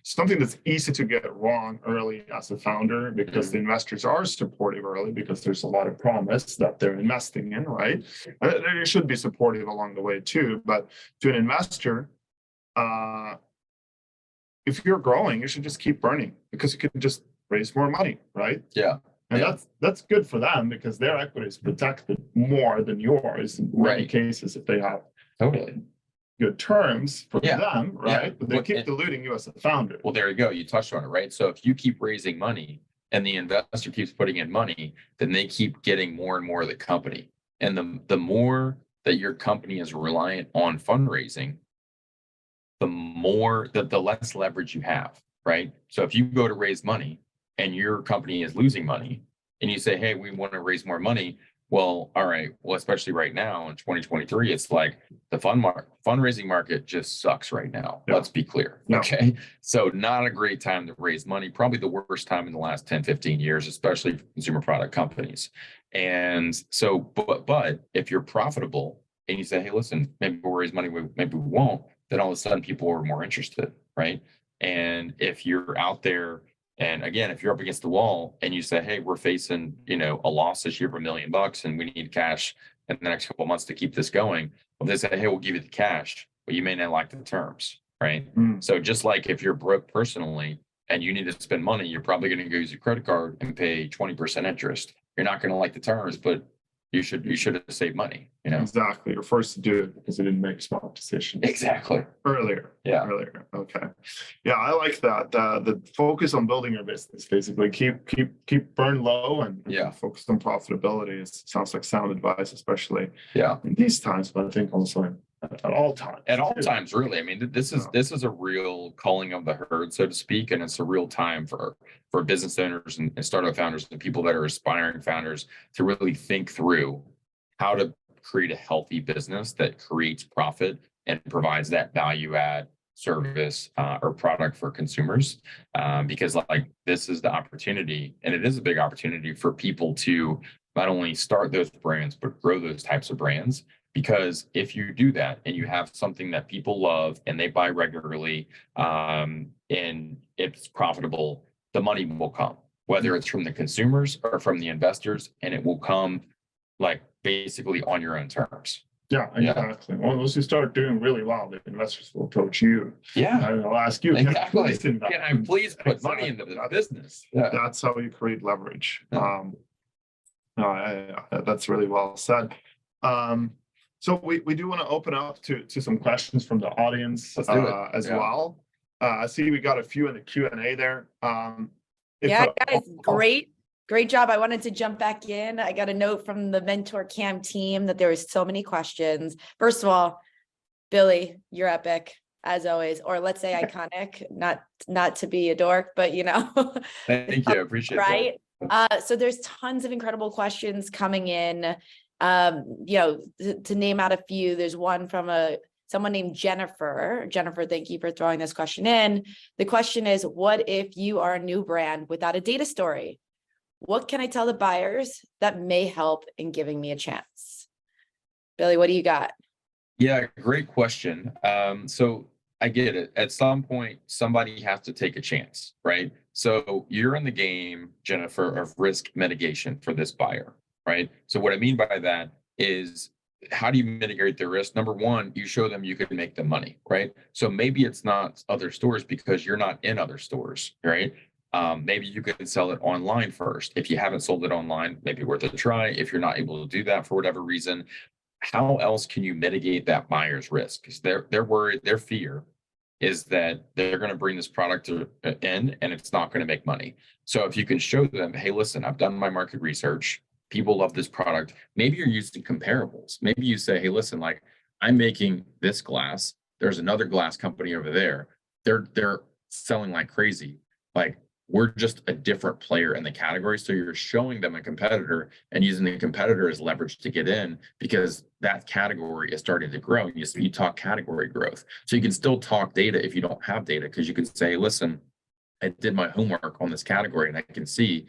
[SPEAKER 2] something that's easy to get wrong early as a founder, because the investors are supportive early, because there's a lot of promise that they're investing in, right? They should be supportive along the way too. But to an investor, if you're growing, you should just keep burning, because you can just raise more money, right?
[SPEAKER 3] Yeah.
[SPEAKER 2] And that's good for them, because their equity is protected more than yours in many cases, if they have good terms for them, right? But they keep diluting you as a founder.
[SPEAKER 3] Well, there you go. You touched on it, right? So if you keep raising money and the investor keeps putting in money, then they keep getting more and more of the company. And the more that your company is reliant on fundraising, the less leverage you have, right? So if you go to raise money and your company is losing money and you say, hey, we want to raise more money. Well, all right. Well, especially right now in 2023, it's like the fundraising market just sucks right now. Let's be clear. Okay. So not a great time to raise money, probably the worst time in the last 10, 15 years, especially for consumer product companies. And so, but if you're profitable and you say, hey, listen, maybe we'll raise money, maybe we won't, then all of a sudden people are more interested, right? And if you're out there, and again, if you're up against the wall and you say, hey, we're facing, a loss this year of $1 million and we need cash in the next couple of months to keep this going. Well, they say, hey, we'll give you the cash, but you may not like the terms, right? So just like if you're broke personally and you need to spend money, you're probably going to go use your credit card and pay 20% interest. You're not going to like the terms, but you should have saved money,
[SPEAKER 2] Exactly. You're forced to do it because you didn't make smart decisions.
[SPEAKER 3] Exactly.
[SPEAKER 2] Earlier. Okay. Yeah, I like that. The focus on building your business, basically keep burn low and focus on profitability. Sounds like sound advice, especially in these times, but I think also at all times.
[SPEAKER 3] At all times, really. I mean, this is a real calling of the herd, so to speak, and it's a real time for business owners and startup founders and people that are aspiring founders to really think through how to create a healthy business that creates profit and provides that value add service or product for consumers. Because this is the opportunity, and it is a big opportunity for people to not only start those brands, but grow those types of brands. Because if you do that and you have something that people love and they buy regularly, and it's profitable, the money will come, whether it's from the consumers or from the investors, and it will come basically on your own terms.
[SPEAKER 2] Yeah, exactly. Well, once you start doing really well, the investors will approach you.
[SPEAKER 3] Yeah.
[SPEAKER 2] And they'll ask you,
[SPEAKER 3] exactly. Can I please put money into this business? Yeah.
[SPEAKER 2] That's how you create leverage. That's really well said. So we do want to open up to some questions from the audience as well. I see we got a few in the Q&A there.
[SPEAKER 1] Guys, great job. I wanted to jump back in. I got a note from the MentorCam team that there was so many questions. First of all, Billy, you're epic as always, or let's say iconic, not to be a dork, but
[SPEAKER 3] Thank you. I appreciate
[SPEAKER 1] right? That. So there's tons of incredible questions coming in. To name out a few, there's one from someone named Jennifer. Jennifer, thank you for throwing this question in. The question is, what if you are a new brand without a data story? What can I tell the buyers that may help in giving me a chance? Billy, what do you got?
[SPEAKER 3] Yeah, great question. So I get it. At some point, somebody has to take a chance, right? So you're in the game, Jennifer, of risk mitigation for this buyer, right? So what I mean by that is, how do you mitigate the risk? Number one, you show them you can make them money, right? So maybe it's not other stores because you're not in other stores, right? Maybe you could sell it online first. If you haven't sold it online, maybe worth a try. If you're not able to do that for whatever reason, how else can you mitigate that buyer's risk? Because they're worried, their fear is that they're going to bring this product in and it's not going to make money. So if you can show them, hey, listen, I've done my market research. People love this product. Maybe you're using comparables. Maybe you say, hey, listen, I'm making this glass. There's another glass company over there. They're selling like crazy. we're just a different player in the category. So you're showing them a competitor and using the competitor as leverage to get in, because that category is starting to grow. You talk category growth. So you can still talk data if you don't have data, because you can say, listen, I did my homework on this category and I can see,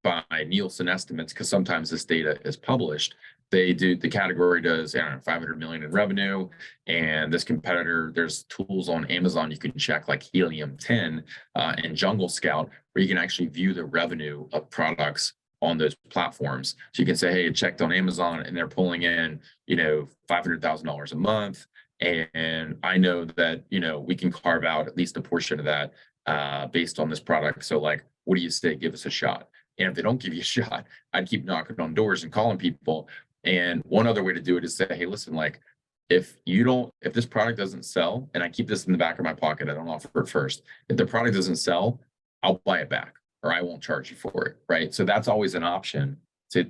[SPEAKER 3] by Nielsen estimates, because sometimes this data is published, the category does, 500 million in revenue. And this competitor, there's tools on Amazon you can check, like Helium 10 and Jungle Scout, where you can actually view the revenue of products on those platforms. So you can say, hey, it checked on Amazon and they're pulling in, $500,000 a month. And I know that, we can carve out at least a portion of that based on this product. So like, what do you say? Give us a shot. And if they don't give you a shot, I'd keep knocking on doors and calling people. And one other way to do it is say, hey, listen, like, if this product doesn't sell, and I keep this in the back of my pocket, I don't offer it first. If the product doesn't sell, I'll buy it back, or I won't charge you for it, right? So that's always an option to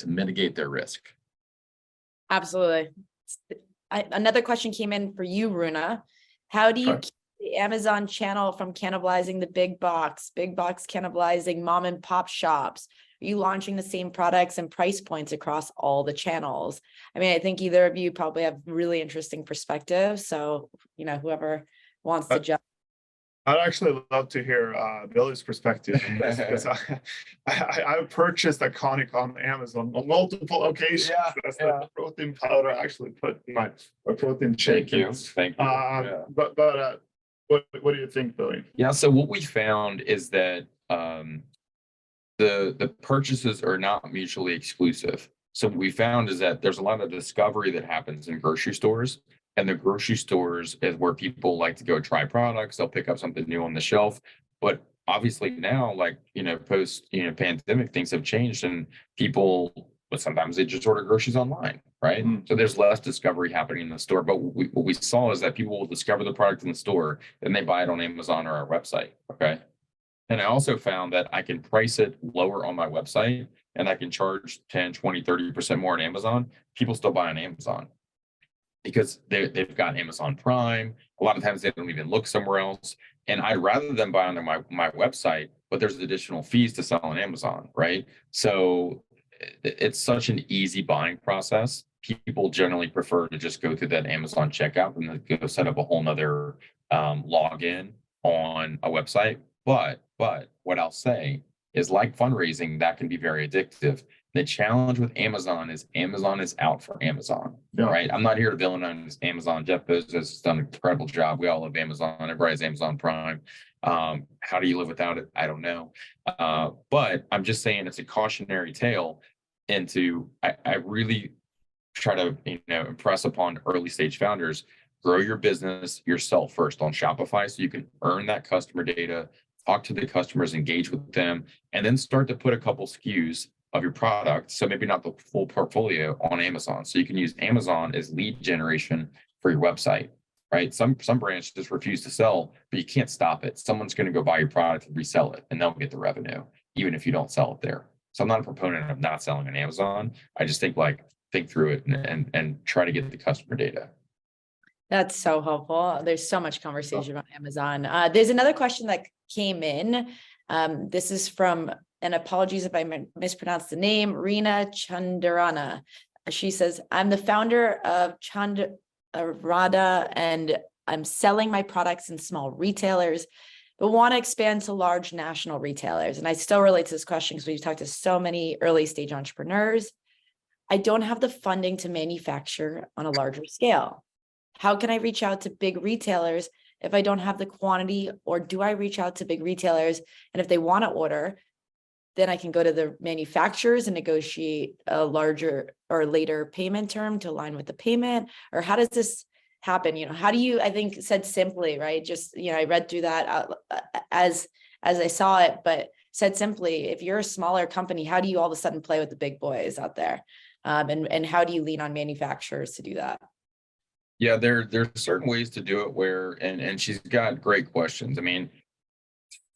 [SPEAKER 3] mitigate their risk.
[SPEAKER 1] Absolutely. Another question came in for you, Rune. How do you keep the Amazon channel from cannibalizing the big box cannibalizing mom and pop shops? Are you launching the same products and price points across all the channels? I mean, I think either of you probably have really interesting perspectives. So, whoever wants to jump.
[SPEAKER 2] I'd actually love to hear Billy's perspective on this, because I purchased Iconic on Amazon on multiple occasions.
[SPEAKER 3] Yeah,
[SPEAKER 2] That's the protein powder I actually put in my protein shake.
[SPEAKER 3] Thank you.
[SPEAKER 2] But what do you think, Billy?
[SPEAKER 3] Yeah, so what we found is that the purchases are not mutually exclusive. So what we found is that there's a lot of discovery that happens in grocery stores. And the grocery stores is where people like to go try products. They'll pick up something new on the shelf. But obviously now, like, post, pandemic, things have changed, and but sometimes they just order groceries online, right? So there's less discovery happening in the store. But what we saw is that people will discover the product in the store, then they buy it on Amazon or our website, okay? And I also found that I can price it lower on my website, and I can charge 10, 20, 30% more on Amazon. People still buy on Amazon, because they've got Amazon Prime. A lot of times they don't even look somewhere else. And I'd rather them buy on my website, but there's additional fees to sell on Amazon, right? So it's such an easy buying process. People generally prefer to just go through that Amazon checkout and then go set up a whole nother login on a website. But what I'll say is, like fundraising, that can be very addictive. The challenge with Amazon is out for Amazon, right? I'm not here to villainize Amazon. Jeff Bezos has done an incredible job. We all love Amazon. Everybody has Amazon Prime. How do you live without it? I don't know. But I'm just saying it's a cautionary tale into, I really try to, impress upon early stage founders, grow your business yourself first on Shopify so you can earn that customer data, talk to the customers, engage with them, and then start to put a couple SKUs of your product, so maybe not the full portfolio, on Amazon. So you can use Amazon as lead generation for your website, right? Some brands just refuse to sell, but you can't stop it. Someone's going to go buy your product and resell it, and they'll get the revenue, even if you don't sell it there. So I'm not a proponent of not selling on Amazon. I just think through it and try to get the customer data.
[SPEAKER 1] That's so helpful. There's so much conversation about Amazon. There's another question that came in. This is from, and apologies if I mispronounced the name, Rina Chandarana. She says, I'm the founder of Chandarada, and I'm selling my products in small retailers, but want to expand to large national retailers. And I still relate to this question because we've talked to so many early stage entrepreneurs. I don't have the funding to manufacture on a larger scale. How can I reach out to big retailers if I don't have the quantity? Or do I reach out to big retailers, and if they want to order, then I can go to the manufacturers and negotiate a larger or later payment term to align with the payment? Or how does this happen? How do you, I think said simply, right? Just, I read through that as I saw it, but said simply, if you're a smaller company, how do you all of a sudden play with the big boys out there? And how do you lean on manufacturers to do that?
[SPEAKER 3] Yeah, there's certain ways to do it where, and she's got great questions. I mean,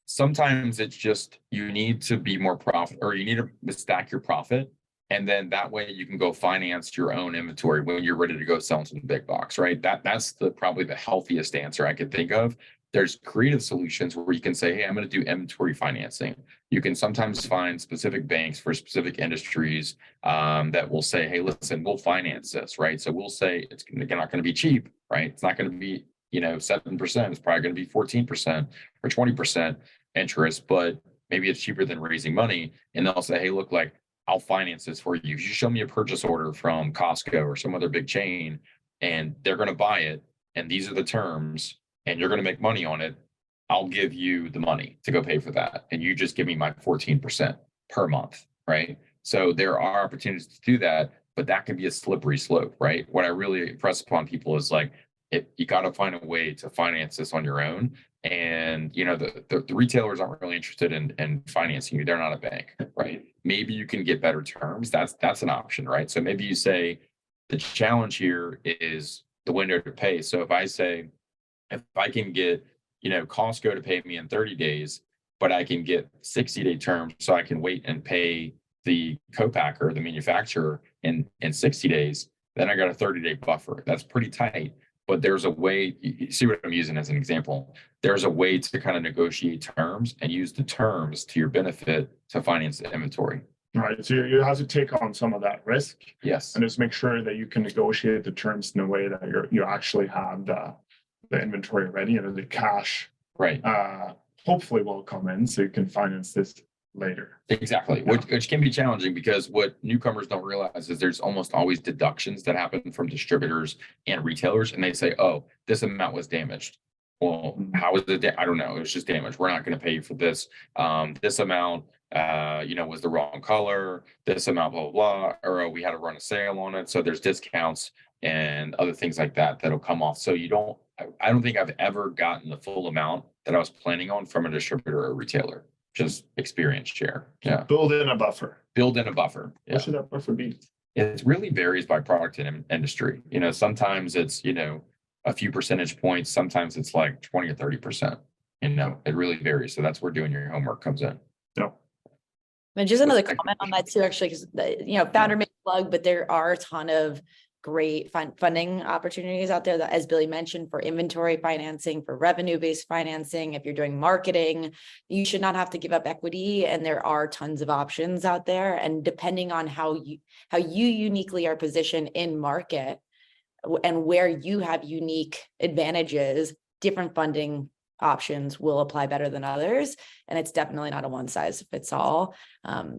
[SPEAKER 3] sometimes it's just, you need to be more profit, or you need to stack your profit. And then that way you can go finance your own inventory when you're ready to go sell some big box, right? That's probably the healthiest answer I could think of. There's creative solutions where you can say, hey, I'm going to do inventory financing. You can sometimes find specific banks for specific industries that will say, hey, listen, we'll finance this, right? So we'll say it's not going to be cheap, right? It's not going to be, 7%. It's probably going to be 14% or 20% interest, but maybe it's cheaper than raising money. And they'll say, hey, look, like, I'll finance this for you. You show me a purchase order from Costco or some other big chain, and they're going to buy it. And these are the terms, and you're going to make money on it. I'll give you the money to go pay for that. And you just give me my 14% per month, right? So there are opportunities to do that, but that can be a slippery slope, right? What I really impress upon people is like, you got to find a way to finance this on your own. And the retailers aren't really interested in financing you. They're not a bank, right? Maybe you can get better terms. That's an option, right? So maybe you say the challenge here is the window to pay. So if I say, if I can get Costco to pay me in 30 days, but I can get 60-day terms, so I can wait and pay the co-packer, the manufacturer, in 60 days, then I got a 30-day buffer. That's pretty tight. But there's a way, you see what I'm using as an example. There's a way to kind of negotiate terms and use the terms to your benefit to finance the inventory.
[SPEAKER 2] Right. So you have to take on some of that risk.
[SPEAKER 3] Yes.
[SPEAKER 2] And just make sure that you can negotiate the terms in a way that you actually have the inventory ready, and the cash
[SPEAKER 3] right.
[SPEAKER 2] Hopefully will come in so you can finance this later.
[SPEAKER 3] Exactly. Yeah. Which can be challenging, because what newcomers don't realize is there's almost always deductions that happen from distributors and retailers, and they say, oh, this amount was damaged. Well, how was it? I don't know. It was just damaged. We're not going to pay you for this. This amount, was the wrong color. This amount, blah, blah, blah. Or we had to run a sale on it. So there's discounts and other things like that that'll come off. So I don't think I've ever gotten the full amount that I was planning on from a distributor or retailer. Just experience share. Yeah.
[SPEAKER 2] Build in a buffer.
[SPEAKER 3] Yeah.
[SPEAKER 2] What should that buffer be?
[SPEAKER 3] It really varies by product and industry. Sometimes it's, a few percentage points. Sometimes it's like 20 or 30%. It really varies. So that's where doing your homework comes in.
[SPEAKER 2] Yeah.
[SPEAKER 1] And just another comment on that too, actually, because founder made a plug, but there are a ton of great funding opportunities out there that, as Billy mentioned, for inventory financing, for revenue-based financing. If you're doing marketing, you should not have to give up equity, and there are tons of options out there. And depending on how you uniquely are positioned in market and where you have unique advantages, different funding options will apply better than others. And it's definitely not a one size fits all.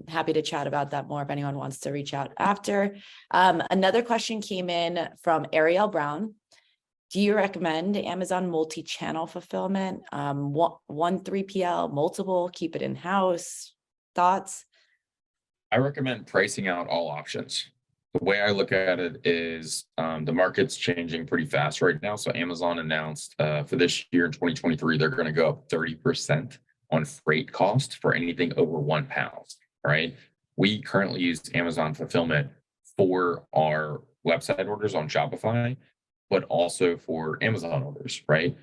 [SPEAKER 1] Happy to chat about that more if anyone wants to reach out after. Another question came in from Ariel Brown. Do you recommend Amazon multi-channel fulfillment? One 3PL, multiple, keep it in-house? Thoughts?
[SPEAKER 3] I recommend pricing out all options. The way I look at it is the market's changing pretty fast right now. So Amazon announced for this year in 2023, they're going to go up 30% on freight cost for anything over 1 pound, right? We currently use Amazon fulfillment for our website orders on Shopify, but also for Amazon orders, right?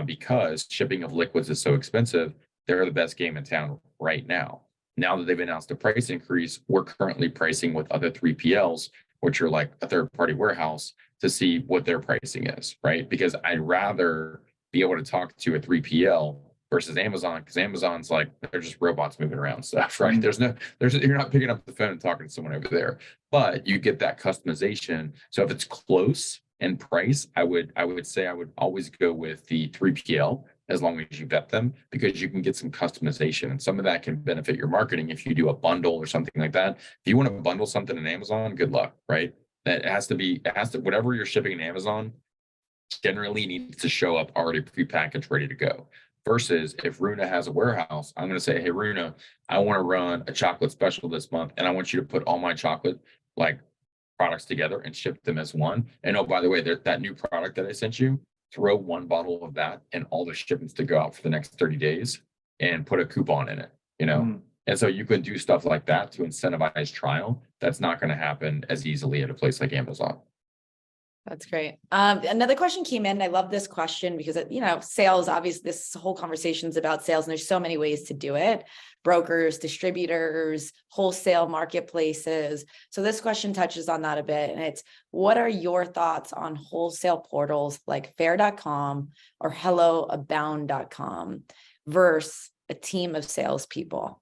[SPEAKER 3] Because shipping of liquids is so expensive, they're the best game in town right now. Now that they've announced a price increase, we're currently pricing with other 3PLs, which are like a third-party warehouse, to see what their pricing is, right? Because I'd rather be able to talk to a 3PL versus Amazon, because Amazon's like, they're just robots moving around stuff, right? You're not picking up the phone and talking to someone over there, but you get that customization. So if it's close in price, I would say I would always go with the 3PL, as long as you vet them, because you can get some customization, and some of that can benefit your marketing if you do a bundle or something like that. If you want to bundle something in Amazon, good luck, right? That has to whatever you're shipping in Amazon generally needs to show up already prepackaged, ready to go. Versus if Rune has a warehouse, I'm going to say, hey, Rune, I want to run a chocolate special this month, and I want you to put all my chocolate products together and ship them as one. And oh, by the way, that new product that I sent you, throw 1 bottle of that and all the shipments to go out for the next 30 days and put a coupon in it, And so you can do stuff like that to incentivize trial. That's not going to happen as easily at a place like Amazon.
[SPEAKER 1] That's great. Another question came in. I love this question because, sales, obviously, this whole conversation is about sales, and there's so many ways to do it. Brokers, distributors, wholesale marketplaces. So this question touches on that a bit. And it's, what are your thoughts on wholesale portals like fair.com or helloabound.com versus a team of salespeople?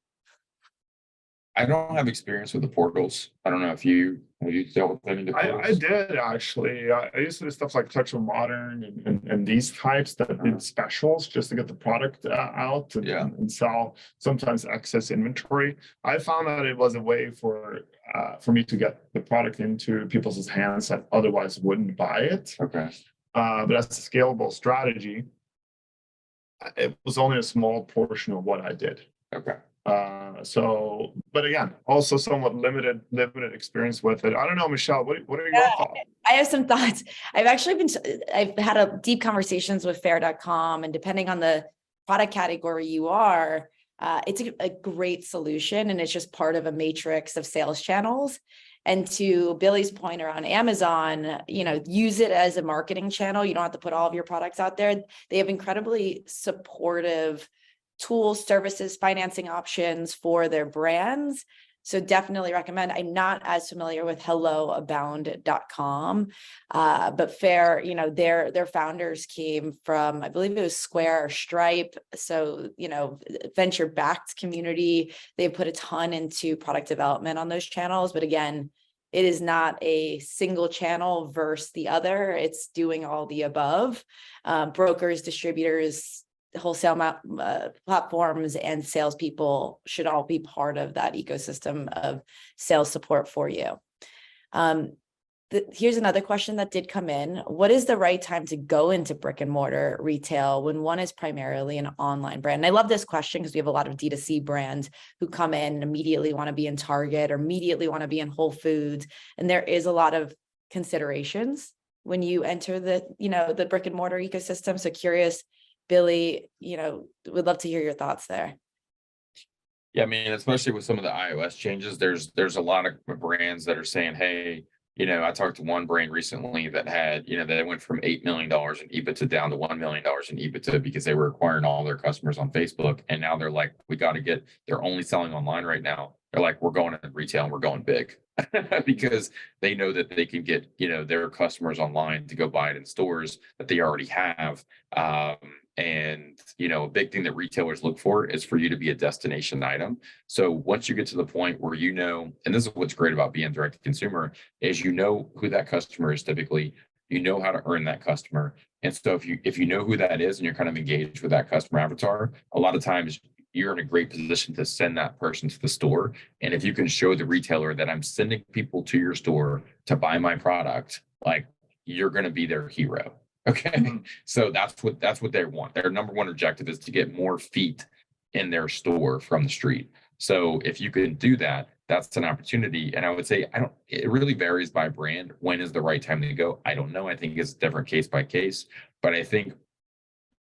[SPEAKER 3] I don't have experience with the portals. I don't know if you have you dealt with any of the portals?
[SPEAKER 2] I did actually. I used to do stuff like Touch of Modern and these types that did specials just to get the product out and sell sometimes excess inventory. I found that it was a way for me to get the product into people's hands that otherwise wouldn't buy it.
[SPEAKER 3] Okay.
[SPEAKER 2] But as a scalable strategy, it was only a small portion of what I did.
[SPEAKER 3] Okay.
[SPEAKER 2] But again, also somewhat limited experience with it. I don't know, Michelle, what are your thoughts?
[SPEAKER 1] I have some thoughts. I've had a deep conversations with fair.com, and depending on the product category you are, it's a great solution, and it's just part of a matrix of sales channels. And to Billy's point around Amazon, use it as a marketing channel. You don't have to put all of your products out there. They have incredibly supportive tools, services, financing options for their brands. So definitely recommend. I'm not as familiar with helloabound.com, but Fair, their founders came from, I believe it was Square or Stripe. So, venture-backed community. They put a ton into product development on those channels. But again, it is not a single channel versus the other. It's doing all the above. Brokers, distributors, wholesale platforms, and salespeople should all be part of that ecosystem of sales support for you. Here's another question that did come in. What is the right time to go into brick and mortar retail when one is primarily an online brand? And I love this question because we have a lot of D2C brands who come in and immediately want to be in Target or immediately want to be in Whole Foods. And there is a lot of considerations when you enter the brick and mortar ecosystem. So curious, Billy, would love to hear your thoughts there.
[SPEAKER 3] Yeah, I mean, especially with some of the iOS changes, there's a lot of brands that are saying, hey, I talked to one brand recently that had, they went from $8 million in EBITDA down to $1 million in EBITDA because they were acquiring all their customers on Facebook. And now they're like, they're only selling online right now. They're like, we're going to retail and we're going big because they know that they can get, their customers online to go buy it in stores that they already have. And, a big thing that retailers look for is for you to be a destination item. So once you get to the point where and this is what's great about being direct to consumer, is who that customer is typically, how to earn that customer. And so if you know who that is and you're kind of engaged with that customer avatar, a lot of times you're in a great position to send that person to the store. And if you can show the retailer that I'm sending people to your store to buy my product, like, you're going to be their hero. Okay. Mm-hmm. So that's what they want. Their number one objective is to get more feet in their store from the street. So if you can do that, that's an opportunity. And I would say, it really varies by brand. When is the right time to go? I don't know. I think it's different case by case, but I think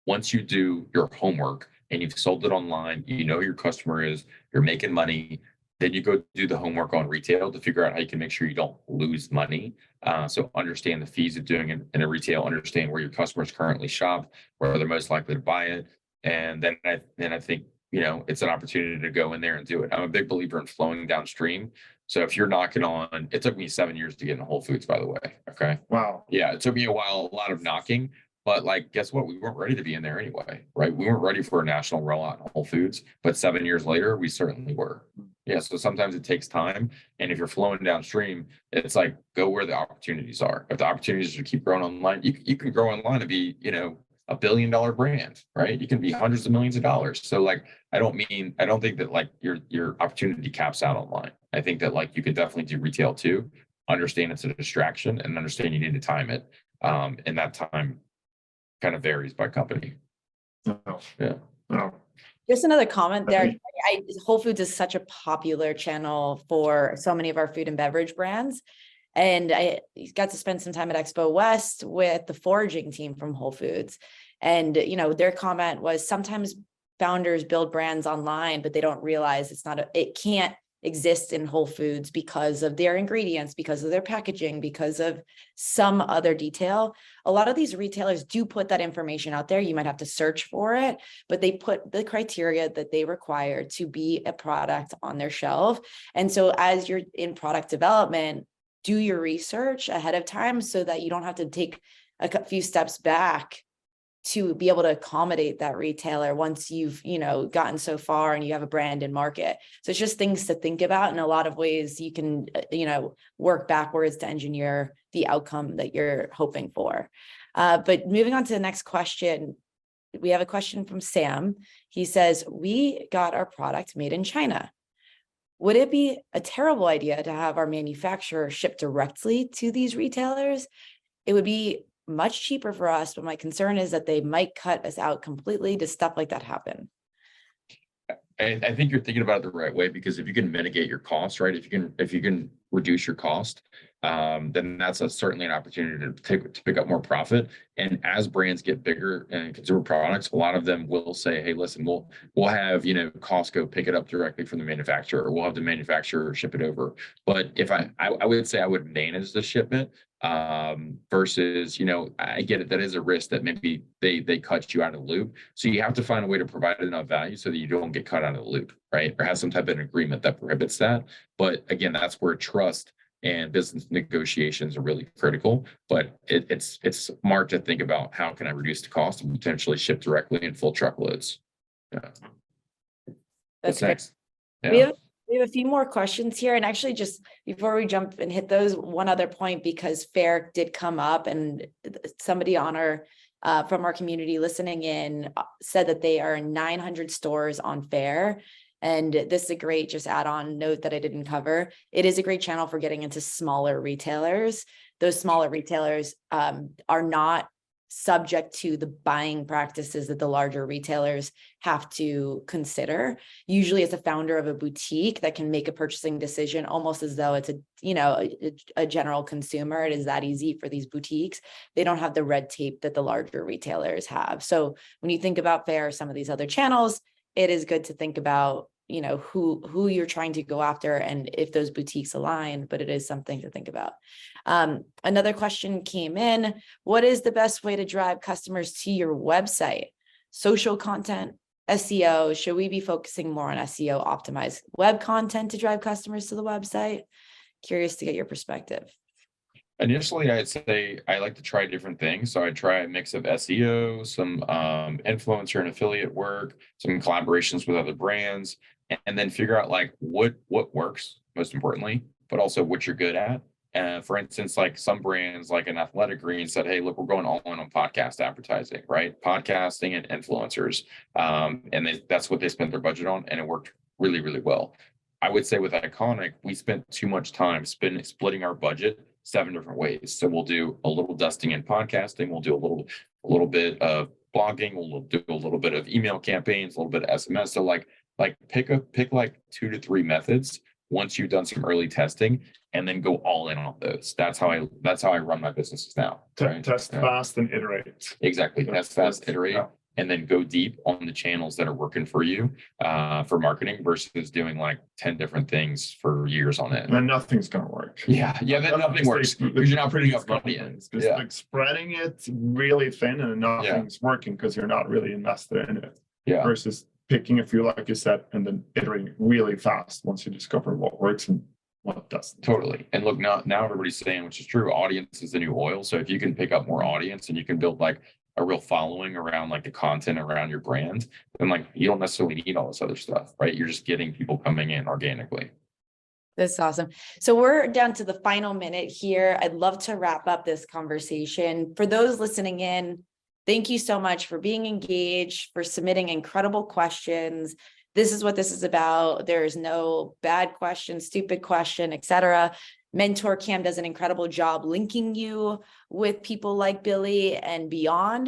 [SPEAKER 3] once you do your homework and you've sold it online, your customer is, you're making money, then you go do the homework on retail to figure out how you can make sure you don't lose money. So understand the fees of doing it in a retail, understand where your customers currently shop, where they're most likely to buy it. And then I think, it's an opportunity to go in there and do it. I'm a big believer in flowing downstream. So if you're knocking on, it took me 7 years to get into Whole Foods, by the way. Okay. Wow. Yeah. It took me a while, a lot of knocking, but guess what? We weren't ready to be in there anyway, right? We weren't ready for a national rollout in Whole Foods, but 7 years later, we certainly were. Yeah. So sometimes it takes time. And if you're flowing downstream, it's like, go where the opportunities are. If the opportunities are to keep growing online, you can grow online and be, $1 billion brand, right? You can be hundreds of millions of dollars. So I don't think that your opportunity caps out online. I think that you could definitely do retail too, understand it's a distraction and understand you need to time it. And that time kind of varies by company.
[SPEAKER 2] Oh.
[SPEAKER 3] Yeah.
[SPEAKER 2] Oh.
[SPEAKER 1] Just another comment there. Whole Foods is such a popular channel for so many of our food and beverage brands. And I got to spend some time at Expo West with the foraging team from Whole Foods. And, their comment was sometimes founders build brands online, but they don't realize it exist in Whole Foods because of their ingredients, because of their packaging, because of some other detail. A lot of these retailers do put that information out there. You might have to search for it, but they put the criteria that they require to be a product on their shelf. And so as you're in product development, do your research ahead of time so that you don't have to take a few steps back to be able to accommodate that retailer once you've, gotten so far and you have a brand and market. So it's just things to think about. In a lot of ways, you can, work backwards to engineer the outcome that you're hoping for. But moving on to the next question, we have a question from Sam. He says, we got our product made in China. Would it be a terrible idea to have our manufacturer ship directly to these retailers? It would be much cheaper for us, but my concern is that they might cut us out completely. Does stuff like that happen?
[SPEAKER 3] I think you're thinking about it the right way, because if you can mitigate your costs, right? If you can reduce your cost, then that's certainly an opportunity to pick up more profit. And as brands get bigger and consumer products, a lot of them will say, hey, listen, we'll have, Costco pick it up directly from the manufacturer, or we'll have the manufacturer ship it over. But if I would say I would manage the shipment, versus, I get it, that is a risk that maybe they cut you out of the loop. So you have to find a way to provide enough value so that you don't get cut out of the loop, right? Or have some type of agreement that prohibits that. But again, that's where trust and business negotiations are really critical. But it's smart to think about, how can I reduce the cost and potentially ship directly in full truckloads? Yeah.
[SPEAKER 1] That's
[SPEAKER 3] What's next?
[SPEAKER 1] Yeah. We have a few more questions here. And actually, just before we jump and hit those, one other point, because FAIR did come up, and somebody on from our community listening in said that they are in 900 stores on FAIR. And this is a great just add-on note that I didn't cover. It is a great channel for getting into smaller retailers. Those smaller retailers are not subject to the buying practices that the larger retailers have to consider. Usually, as a founder of a boutique, that can make a purchasing decision almost as though it's a general consumer. It is that easy for these boutiques. They don't have the red tape that the larger retailers have. So when you think about FAIR, some of these other channels, it is good to think about who you're trying to go after and if those boutiques align, but it is something to think about. Another question came in. What is the best way to drive customers to your website? Social content, SEO? Should we be focusing more on SEO optimized web content to drive customers to the website? Curious to get your perspective.
[SPEAKER 3] Initially, I'd say I like to try different things. So I try a mix of SEO, some influencer and affiliate work, some collaborations with other brands, and then figure out like what works, most importantly, but also what you're good at. For instance, like some brands like an Athletic Green said, hey, look, we're going all in on podcast advertising, right? Podcasting and influencers. And that's what they spent their budget on, and it worked really, really well. I would say with Iconic, we spent too much time splitting our budget 7 different ways. So we'll do a little dusting in podcasting. We'll do a little bit of blogging. We'll do a little bit of email campaigns, a little bit of SMS. So like pick like 2 to 3 methods once you've done some early testing, and then go all in on those. That's how I run my businesses now. Right?
[SPEAKER 2] Test fast and iterate.
[SPEAKER 3] Exactly. Test fast, iterate. Yeah. And then go deep on the channels that are working for you for marketing, versus doing like 10 different things for years on end.
[SPEAKER 2] And nothing's going to work.
[SPEAKER 3] Yeah, then nothing works because you're not putting enough money in.
[SPEAKER 2] It's just like spreading it really thin and nothing's working because you're not really invested in it. Yeah. Versus picking a few, like you said, and then iterating really fast once you discover what works and what doesn't.
[SPEAKER 3] Totally. And look, now everybody's saying, which is true, audience is the new oil. So if you can pick up more audience and you can build like a real following around like the content around your brand, then like you don't necessarily need all this other stuff, right? You're just getting people coming in organically.
[SPEAKER 1] That's awesome. So we're down to the final minute here. I'd love to wrap up this conversation. For those listening in, thank you so much for being engaged, for submitting incredible questions. This is what this is about. There is no bad question, stupid question, etc. Mentorcam does an incredible job linking you with people like Billy and beyond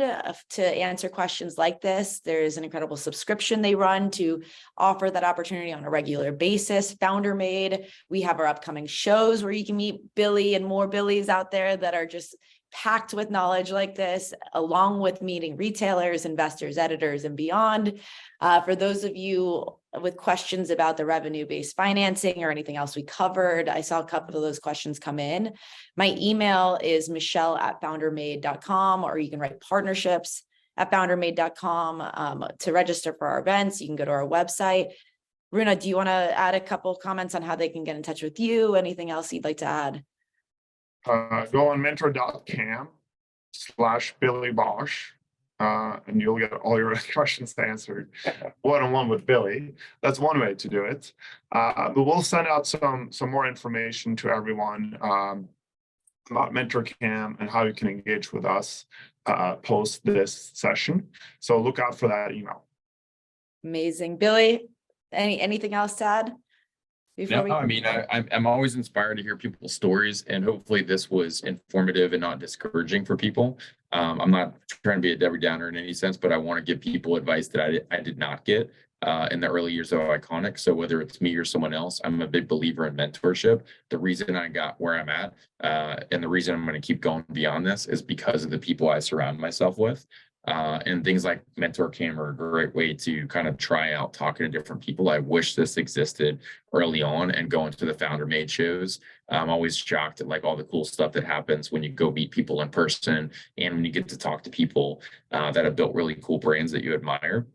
[SPEAKER 1] to answer questions like this. There's an incredible subscription they run to offer that opportunity on a regular basis. FounderMade, we have our upcoming shows where you can meet Billy and more Billys out there that are just packed with knowledge like this, along with meeting retailers, investors, editors, and beyond. For those of you with questions about the revenue-based financing or anything else we covered, I saw a couple of those questions come in. My email is michelle@foundermade.com, or you can write partnerships@foundermade.com. To register for our events, you can go to our website. Rune, do you want to add a couple of comments on how they can get in touch with you? Anything else you'd like to add?
[SPEAKER 2] Go on mentor.cam/Billy Bosch, and you'll get all your questions answered one-on-one with Billy. That's one way to do it. But we'll send out some more information to everyone about MentorCam and how you can engage with us post this session. So look out for that email.
[SPEAKER 1] Amazing. Billy, anything else to add?
[SPEAKER 3] No, I mean, I'm always inspired to hear people's stories, and hopefully this was informative and not discouraging for people. I'm not trying to be a Debbie Downer in any sense, but I want to give people advice that I did not get in the early years of Iconic. So whether it's me or someone else, I'm a big believer in mentorship. The reason I got where I'm at and the reason I'm going to keep going beyond this is because of the people I surround myself with. And things like MentorCam are a great way to kind of try out talking to different people. I wish this existed early on, and going to the FounderMade shows. I'm always shocked at like all the cool stuff that happens when you go meet people in person, and when you get to talk to people that have built really cool brands that you admire.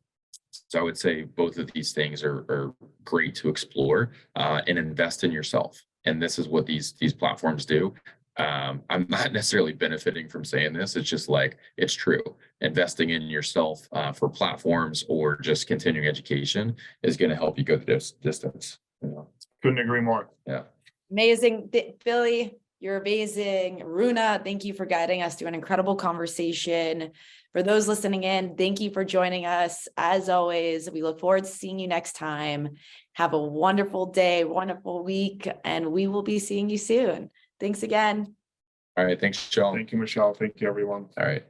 [SPEAKER 3] So I would say both of these things are great to explore and invest in yourself. And this is what these platforms do. I'm not necessarily benefiting from saying this. It's just like, it's true. Investing in yourself for platforms or just continuing education is going to help you go the distance.
[SPEAKER 2] Couldn't agree more.
[SPEAKER 3] Yeah.
[SPEAKER 1] Amazing. Billy, you're amazing. Rune, thank you for guiding us through an incredible conversation. For those listening in, thank you for joining us. As always, we look forward to seeing you next time. Have a wonderful day, wonderful week, and we will be seeing you soon. Thanks again.
[SPEAKER 3] All right. Thanks, Michelle.
[SPEAKER 2] Thank you, Michelle. Thank you, everyone.
[SPEAKER 3] All right.